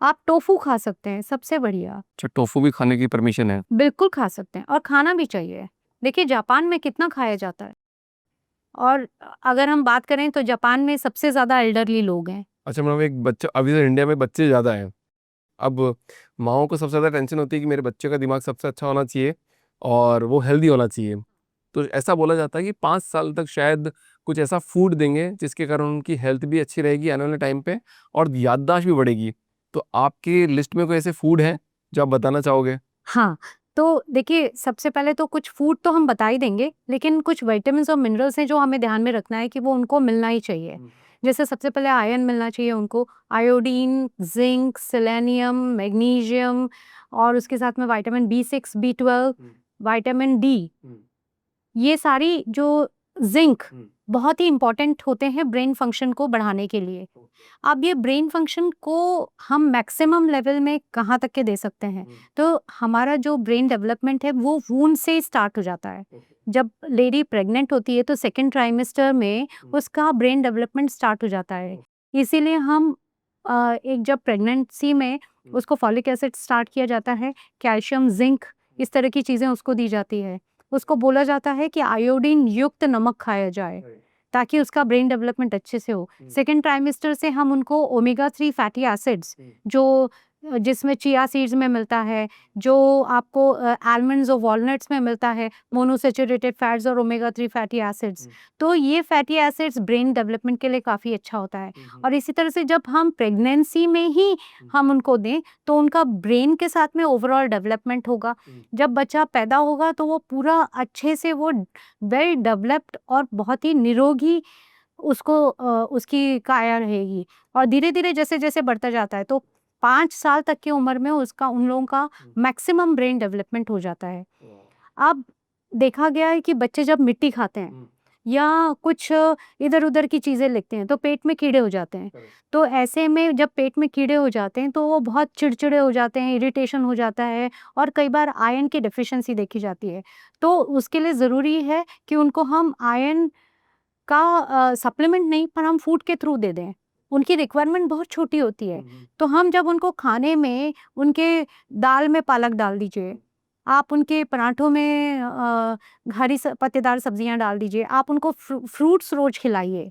आप टोफू खा सकते हैं, सबसे बढ़िया।
अच्छा, टोफू भी खाने की परमिशन है?
बिल्कुल खा सकते हैं और खाना भी चाहिए। देखिए जापान में कितना खाया जाता है और अगर हम बात करें तो जापान में सबसे ज़्यादा एल्डरली लोग हैं।
अच्छा, मतलब एक बच्चा अभी तो इंडिया में बच्चे ज़्यादा हैं। अब माँओं को सबसे ज़्यादा टेंशन होती है कि मेरे बच्चे का दिमाग सबसे अच्छा होना चाहिए और वो हेल्दी होना चाहिए। तो ऐसा बोला जाता है कि 5 साल तक शायद कुछ ऐसा फूड देंगे जिसके कारण उनकी हेल्थ भी अच्छी रहेगी आने वाले टाइम पे और याददाश्त भी बढ़ेगी। तो आपकी लिस्ट में कोई ऐसे फूड हैं जो आप बताना चाहोगे?
हाँ, तो देखिए सबसे पहले तो कुछ फूड तो हम बता ही देंगे, लेकिन कुछ विटामिन्स और मिनरल्स हैं जो हमें ध्यान में रखना है कि वो उनको मिलना ही चाहिए। जैसे सबसे पहले आयरन मिलना चाहिए उनको, आयोडीन, ज़िंक, सेलेनियम, मैग्नीशियम और उसके साथ में vitamin B6, B12, vitamin D. ये सारी जो ज़िंक बहुत ही इम्पोर्टेंट होते हैं ब्रेन फंक्शन को बढ़ाने के लिए। अब ये ब्रेन फंक्शन को हम मैक्सिमम लेवल में कहाँ तक के दे सकते हैं? तो हमारा जो ब्रेन डेवलपमेंट है वो वूंड से स्टार्ट हो जाता है। जब लेडी प्रेग्नेंट होती है तो सेकंड ट्राइमेस्टर में उसका ब्रेन डेवलपमेंट स्टार्ट हो जाता है। इसीलिए हम एक जब प्रेगनेंसी में उसको फॉलिक एसिड स्टार्ट किया जाता है, कैल्शियम, ज़िंक इस तरह की चीज़ें उसको दी जाती है। उसको बोला जाता है कि आयोडीन युक्त नमक खाया जाए, ताकि उसका ब्रेन डेवलपमेंट अच्छे से हो। सेकंड ट्राइमेस्टर से हम उनको ओमेगा 3 फैटी एसिड्स जो जिसमें चिया सीड्स में मिलता है, जो आपको आलमंड्स और वॉलनट्स में मिलता है, मोनोसैचुरेटेड फैट्स और ओमेगा 3 फैटी एसिड्स। तो ये फैटी एसिड्स ब्रेन डेवलपमेंट के लिए काफ़ी अच्छा होता है। और इसी तरह से जब हम प्रेगनेंसी में ही हम उनको दें, तो उनका ब्रेन के साथ में ओवरऑल डेवलपमेंट होगा। जब बच्चा पैदा होगा तो वो पूरा अच्छे से वो वेल डेवलप्ड और बहुत ही निरोगी उसकी काया रहेगी। और धीरे-धीरे जैसे-जैसे बढ़ता जाता है तो 5 साल तक की उम्र में उन लोगों का मैक्सिमम ब्रेन डेवलपमेंट हो जाता है। अब देखा गया है कि बच्चे जब मिट्टी खाते हैं या कुछ इधर-उधर की चीज़ें लिखते हैं, तो पेट में कीड़े हो जाते हैं। तो ऐसे में जब पेट में कीड़े हो जाते हैं, तो वो बहुत चिड़चिड़े हो जाते हैं, इरिटेशन हो जाता है और कई बार आयरन की डेफ़िशिएंसी देखी जाती है। तो उसके लिए ज़रूरी है कि उनको हम आयरन का सप्लीमेंट नहीं पर हम फूड के थ्रू दे दें। उनकी रिक्वायरमेंट बहुत छोटी होती है। तो हम जब उनको खाने में उनके दाल में पालक डाल दीजिए, आप उनके पराठों में हरी पत्तेदार सब्जियाँ डाल दीजिए, आप उनको फ्रूट्स रोज़ खिलाइए।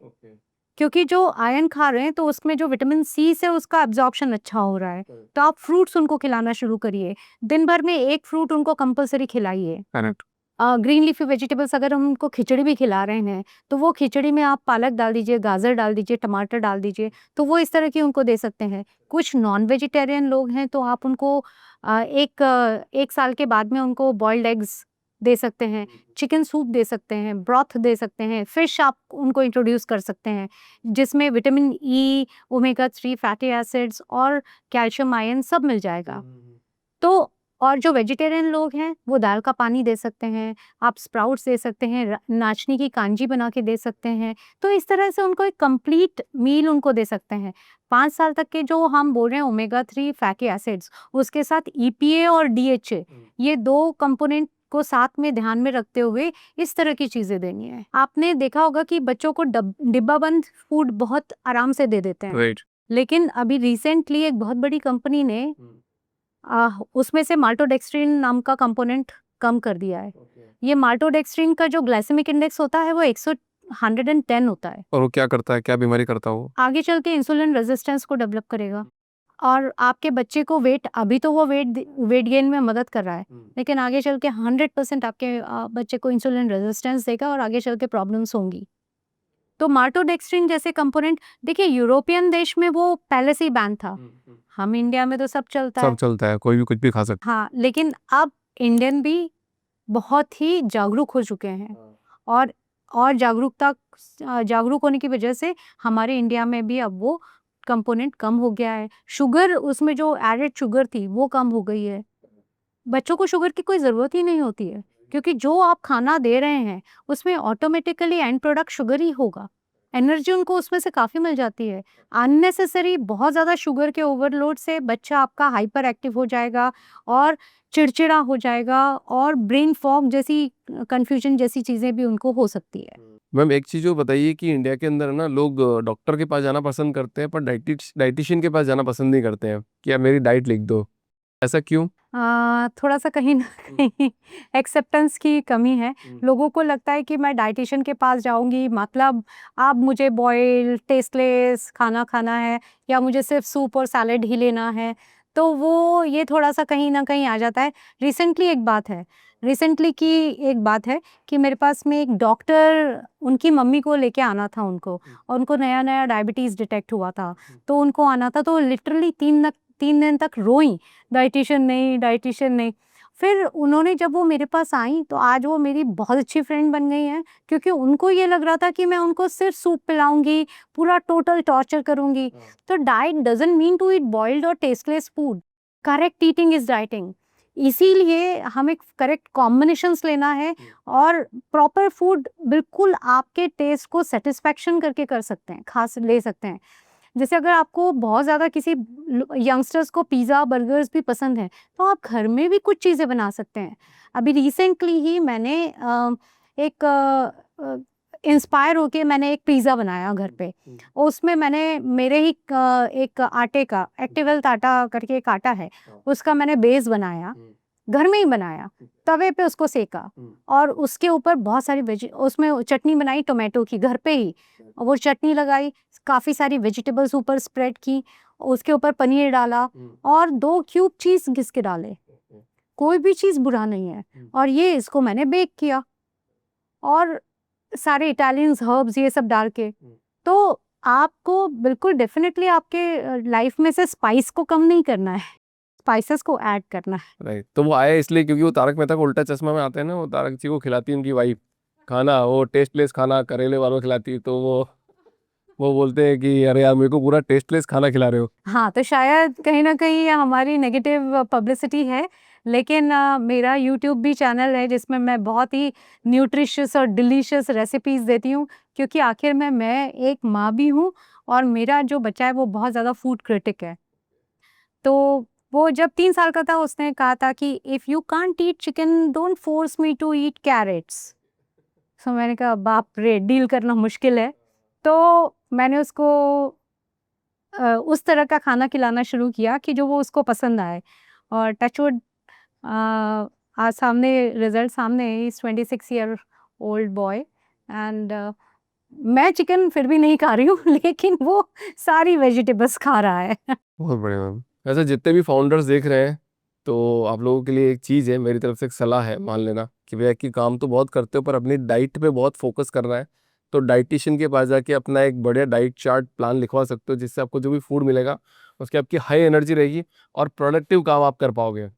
क्योंकि जो आयरन खा रहे हैं तो उसमें जो विटामिन सी से उसका एब्ज़ॉर्प्शन अच्छा हो रहा है। तो आप फ्रूट्स उनको खिलाना शुरू करिए। दिन भर में 1 फ्रूट उनको कंपल्सरी खिलाइए।
करेक्ट।
ग्रीन लीफी वेजिटेबल्स अगर हम उनको खिचड़ी भी खिला रहे हैं, तो वो खिचड़ी में आप पालक डाल दीजिए, गाजर डाल दीजिए, टमाटर डाल दीजिए, तो वो इस तरह की उनको दे सकते हैं। कुछ नॉन वेजिटेरियन लोग हैं, तो आप उनको 1 साल के बाद में उनको बॉइल्ड एग्स दे सकते हैं, चिकन सूप दे सकते हैं, ब्रॉथ दे सकते हैं, फिश आप उनको इंट्रोड्यूस कर सकते हैं, जिसमें vitamin E, omega 3 fatty acids और कैल्शियम, आयरन सब मिल जाएगा। तो और जो वेजिटेरियन लोग हैं, वो दाल का पानी दे सकते हैं, आप स्प्राउट्स दे सकते हैं, नाचनी की कांजी बना के दे सकते हैं। तो इस तरह से उनको एक कंप्लीट मील उनको दे सकते हैं। 5 साल तक के जो हम बोल रहे हैं ओमेगा 3 फैटी एसिड्स, उसके साथ ईपीए और डीएचए, ये 2 कंपोनेंट को साथ में ध्यान में रखते हुए इस तरह की चीज़ें देनी है। आपने देखा होगा कि बच्चों को डिब्बा बंद फूड बहुत आराम से दे देते हैं।
राइट।
लेकिन अभी रिसेंटली एक बहुत बड़ी कंपनी ने उसमें से माल्टोडेक्स्ट्रिन नाम का कंपोनेंट कम कर दिया है। ये माल्टोडेक्स्ट्रिन का जो ग्लाइसेमिक इंडेक्स होता है वो 110 होता है।
और वो क्या करता है, क्या बीमारी करता है वो?
आगे चल के इंसुलिन रेजिस्टेंस को डेवलप करेगा और आपके बच्चे को अभी तो वो वेट गेन में मदद कर रहा है, लेकिन आगे चल के 100% आपके बच्चे को इंसुलिन रेजिस्टेंस देगा और आगे चल के प्रॉब्लम्स होंगी। तो माल्टोडेक्स्ट्रिन जैसे कंपोनेंट देखिए यूरोपियन देश में वो पहले से ही बैन था। हम इंडिया में तो सब चलता
सब
है।
चलता है, कोई भी कुछ भी खा सकता
हाँ, लेकिन अब इंडियन भी बहुत ही जागरूक हो चुके हैं और जागरूक होने की वजह से हमारे इंडिया में भी अब वो कंपोनेंट कम हो गया है। शुगर उसमें जो एडेड शुगर थी वो कम हो गई है। बच्चों को शुगर की कोई ज़रूरत ही नहीं होती है, क्योंकि जो आप खाना दे रहे हैं, उसमें ऑटोमेटिकली एंड प्रोडक्ट शुगर ही होगा। एनर्जी उनको उसमें से काफ़ी मिल जाती है। अननेसेसरी बहुत ज़्यादा शुगर के ओवरलोड से बच्चा आपका हाइपर एक्टिव हो जाएगा और चिड़चिड़ा हो जाएगा और ब्रेन फॉग जैसी कन्फ्यूजन जैसी चीज़ें भी उनको हो सकती है।
है। मैम एक चीज़ वो बताइए कि इंडिया के अंदर ना लोग डॉक्टर के पास जाना पसंद करते हैं, पर डाइटिशियन के पास जाना पसंद नहीं करते हैं कि आप मेरी डाइट लिख दो। ऐसा क्यों?
थोड़ा-सा कहीं न कहीं एक्सेप्टेंस की कमी है। लोगों को लगता है कि मैं डायटीशियन के पास जाऊँगी मतलब अब मुझे बॉइल्ड, टेस्टलेस खाना खाना है या मुझे सिर्फ़ सूप और सैलेड ही लेना है। तो वो ये थोड़ा-सा कहीं न कहीं आ जाता है। रिसेंटली की एक बात है कि मेरे पास में एक डॉक्टर उनकी मम्मी को लेके आना था उनको और उनको नया-नया डायबिटीज़ डिटेक्ट हुआ था। तो उनको आना था तो लिटरली 3 दिन तक रोईं, डायटीशियन नहीं। फिर उन्होंने जब वो मेरे पास आईं, तो आज वो मेरी बहुत अच्छी फ्रेंड बन गई हैं, क्योंकि उनको ये लग रहा था कि मैं उनको सिर्फ़ सूप पिलाऊँगी, पूरा टोटल टॉर्चर करूँगी। तो diet doesn't mean to eat boiled और tasteless food. Correct eating is dieting. इसीलिए हमें करेक्ट कॉम्बिनेशंस लेना है और प्रॉपर फूड बिल्कुल आपके टेस्ट को सैटिस्फैक्शन करके कर सकते हैं, ले सकते हैं। जैसे अगर आपको बहुत ज़्यादा किसी यंगस्टर्स को पिज़्ज़ा, बर्गर्स भी पसंद हैं, तो आप घर में भी कुछ चीज़ें बना सकते हैं। अभी रिसेंटली ही मैंने एक इंस्पायर होके मैंने एक पिज़्ज़ा बनाया घर पे। उसमें मैंने मेरे ही एक आटे का एक्टिव हेल्थ आटा करके एक आटा है, उसका मैंने बेस बनाया, घर में ही बनाया, तवे पे उसको सेका और उसके ऊपर बहुत सारी उसमें चटनी बनाई टोमेटो की घर पे ही। वो चटनी लगाई, काफ़ी सारी वेजिटेबल्स ऊपर स्प्रेड की, उसके ऊपर पनीर डाला और 2 क्यूब चीज़ घिस के डाले। कोई भी चीज़ बुरा नहीं है और ये इसको मैंने बेक किया और सारे इटालियंस हर्ब्स ये सब डाल के। तो आपको बिल्कुल डेफ़िनेटली आपके लाइफ़ में से स्पाइस को कम नहीं करना है, स्पाइसेस को ऐड करना है।
राइट। तो वो आया इसलिए क्योंकि वो तारक मेहता का उल्टा चश्मा में आते हैं ना, वो तारक जी को खिलाती है उनकी वाइफ खाना, वो टेस्टलेस खाना करेले वालों को खिलाती है, तो वो वो बोलते हैं कि अरे यार मेरे को पूरा टेस्टलेस खाना खिला रहे हो।
हाँ, तो शायद कहीं न कहीं ये हमारी नेगेटिव पब्लिसिटी है, लेकिन मेरा यूट्यूब भी चैनल है जिसमें मैं बहुत ही न्यूट्रिशियस और डिलीशियस रेसिपीज़ देती हूँ, क्योंकि आखिर में मैं एक माँ भी हूँ और मेरा जो बच्चा है वो बहुत ज़्यादा फूड क्रिटिक है। तो वो जब 3 साल का था उसने कहा था कि if you can't eat chicken don't force me to eat carrots. So मैंने कहा बाप रे! डील करना मुश्किल है। तो मैंने उसको उस तरह का खाना खिलाना शुरू किया कि जो वो उसको पसंद आए और टच वुड आज सामने रिज़ल्ट सामने है, he is 26 year old boy and मैं चिकन फिर भी नहीं खा रही हूँ लेकिन वो सारी वेजिटेबल्स खा रहा है।
बहुत बढ़िया मैम। वैसे जितने भी फाउंडर्स देख रहे हैं, तो आप लोगों के लिए एक चीज़ है, मेरी तरफ से एक सलाह है, मान लेना कि भैया कि काम तो बहुत करते हो पर अपनी डाइट पे बहुत फोकस करना है। तो डाइटिशियन के पास जाके अपना एक बढ़िया डाइट चार्ट प्लान लिखवा सकते हो, जिससे आपको जो भी फूड मिलेगा उसकी आपकी हाई एनर्जी रहेगी और प्रोडक्टिव काम आप कर पाओगे।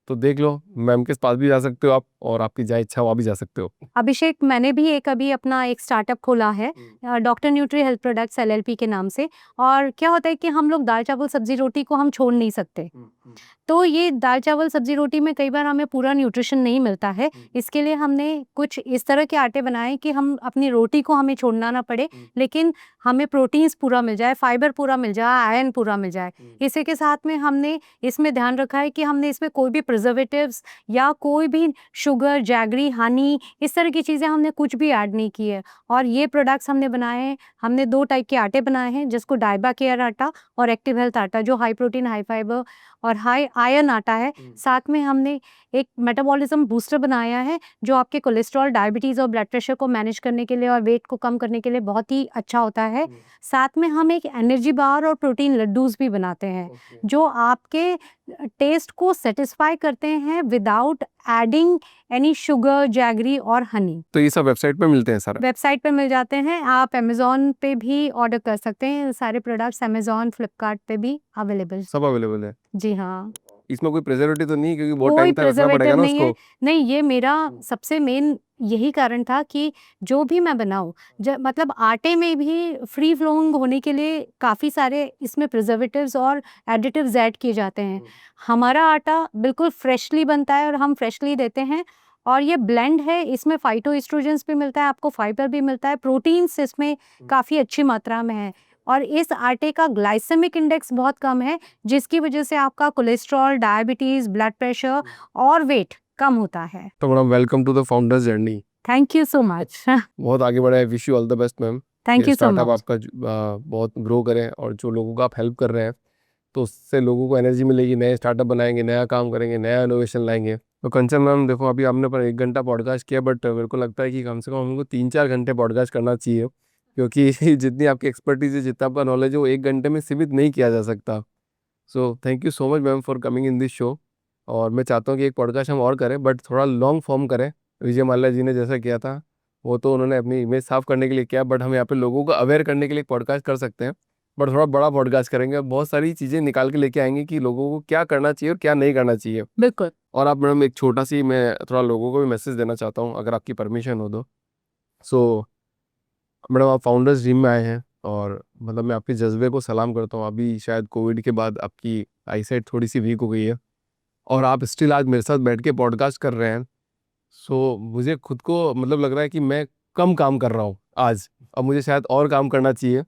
तो देख लो, मैम के पास भी जा सकते हो आप, और आपकी जहाँ इच्छा वहाँ भी जा सकते हो।
अभिषेक, मैंने भी एक अभी अपना एक स्टार्टअप खोला है doctor nutri health products LLP के नाम से। और क्या होता है कि हम लोग दाल चावल सब्जी रोटी को हम छोड़ नहीं सकते। तो ये दाल चावल सब्जी रोटी में कई बार हमें पूरा न्यूट्रिशन नहीं मिलता है। इसके लिए हमने कुछ इस तरह के आटे बनाए कि हम अपनी रोटी को हमें छोड़ना ना पड़े, लेकिन हमें प्रोटीन्स पूरा मिल जाए, फाइबर पूरा मिल जाए, आयरन पूरा मिल जाए। इसी के साथ में हमने इसमें ध्यान रखा है कि हमने इसमें कोई भी प्रिजर्वेटिव्स या कोई भी शुगर, जैगरी, हनी इस तरह की चीज़ें हमने कुछ भी ऐड नहीं की है। और ये प्रोडक्ट्स हमने बनाए हैं, हमने 2 टाइप के आटे बनाए हैं, जिसको डाइबा केयर आटा और एक्टिव हेल्थ आटा, जो हाई प्रोटीन, हाई फाइबर और हाई आयरन आटा है। साथ में हमने एक मेटाबॉलिज्म बूस्टर बनाया है, जो आपके कोलेस्ट्रॉल, डायबिटीज़ और ब्लड प्रेशर को मैनेज करने के लिए और वेट को कम करने के लिए बहुत ही अच्छा होता है। साथ में हम एक एनर्जी बार और प्रोटीन लड्डूज़ भी बनाते हैं, जो आपके टेस्ट को सैटिस्फाई करते हैं without adding any sugar, jaggery और हनी।
तो ये सब वेबसाइट पे मिलते हैं सारा?
वेबसाइट पे मिल जाते हैं, आप अमेज़न पे भी ऑर्डर कर सकते हैं, सारे प्रोडक्ट्स अमेज़न, फ्लिपकार्ट पे भी अवेलेबल।
सब अवेलेबल है?
जी हाँ।
इसमें कोई प्रिजर्वेटिव तो नहीं है, क्योंकि बहुत
कोई
टाइम तक रखना पड़ेगा
प्रिजर्वेटिव
ना
नहीं है।
उसको?
नहीं, ये मेरा सबसे मेन यही कारण था कि जो भी मैं बनाऊँ, ज मतलब आटे में भी फ्री फ्लोइंग होने के लिए काफ़ी सारे इसमें प्रिजर्वेटिव्स और एडिटिव्स ऐड किए जाते हैं। हमारा आटा बिल्कुल फ्रेशली बनता है और हम फ्रेशली देते हैं और ये ब्लेंड है, इसमें फाइटोएस्ट्रोजेंस भी मिलता है, आपको फाइबर भी मिलता है, प्रोटीन्स इसमें काफ़ी अच्छी मात्रा में है और इस आटे का ग्लाइसेमिक इंडेक्स बहुत कम है, जिसकी वजह से आपका कोलेस्ट्रॉल, डायबिटीज़, ब्लड प्रेशर और वेट कम होता है।
तो madam, welcome to the founders journey.
Thank you so much.
बहुत आगे बढ़े, wish you all the best ma'am.
Thank
ये
यू सो
स्टार्टअप
मच।
आपका बहुत ग्रो करे, और जो लोगों को आप हेल्प कर रहे हैं, तो उससे लोगों को एनर्जी मिलेगी, नए स्टार्टअप बनाएंगे, नया काम करेंगे, नया इनोवेशन लाएंगे। तो कंचन मैम देखो, अभी आपने पर 1 घंटा पॉडकास्ट किया, बट मेरे को लगता है कि कम से कम हमको 3-4 घंटे पॉडकास्ट करना चाहिए, क्योंकि जितनी आपकी एक्सपर्टीज है, जितना आपका नॉलेज है, वो 1 घंटे में सीमित नहीं किया जा सकता। So thank you so much ma'am for coming in this show. और मैं चाहता हूँ कि एक पॉडकास्ट हम और करें, बट थोड़ा लॉन्ग फॉर्म करें। विजय माल्या जी ने जैसा किया था, वो तो उन्होंने अपनी इमेज साफ करने के लिए किया, बट हम यहाँ पे लोगों को अवेयर करने के लिए पॉडकास्ट कर सकते हैं। बट थोड़ा बड़ा पॉडकास्ट करेंगे और बहुत सारी चीज़ें निकाल के लेके आएंगे कि लोगों को क्या करना चाहिए और क्या नहीं करना चाहिए।
बिल्कुल।
और आप मैडम, एक छोटा सी मैं थोड़ा लोगों को भी मैसेज देना चाहता हूँ, अगर आपकी परमिशन हो तो। सो मैडम, आप फाउंडर्स ड्रीम में आए हैं, और मतलब मैं आपके जज्बे को सलाम करता हूँ। अभी शायद कोविड के बाद आपकी आईसाइट थोड़ी सी वीक हो गई है, और आप स्टिल आज मेरे साथ बैठ के पॉडकास्ट कर रहे हैं। सो मुझे खुद को मतलब लग रहा है कि मैं कम काम कर रहा हूँ आज, अब मुझे शायद और काम करना चाहिए।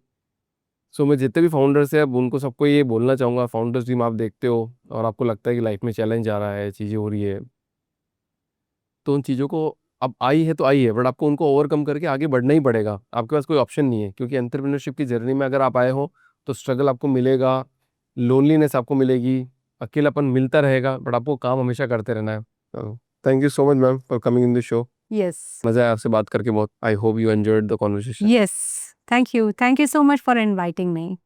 सो मैं जितने भी फाउंडर्स हैं, अब उनको सबको ये बोलना चाहूँगा, फाउंडर्स टीम आप देखते हो और आपको लगता है कि लाइफ में चैलेंज आ रहा है, चीज़ें हो रही है, तो उन चीज़ों को, अब आई है तो आई है, बट आपको उनको ओवरकम करके आगे बढ़ना ही पड़ेगा। आपके पास कोई ऑप्शन नहीं है, क्योंकि एंटरप्रेन्योरशिप की जर्नी में अगर आप आए हो तो स्ट्रगल आपको मिलेगा, लोनलीनेस आपको मिलेगी, अकेलापन मिलता रहेगा, बट आपको काम हमेशा करते रहना है। Thank you so much ma'am for coming in this show.
Yes.
मज़ा आया आपसे बात करके बहुत। I hope you enjoyed the conversation.
Yes. Thank you. Thank you so much for inviting me.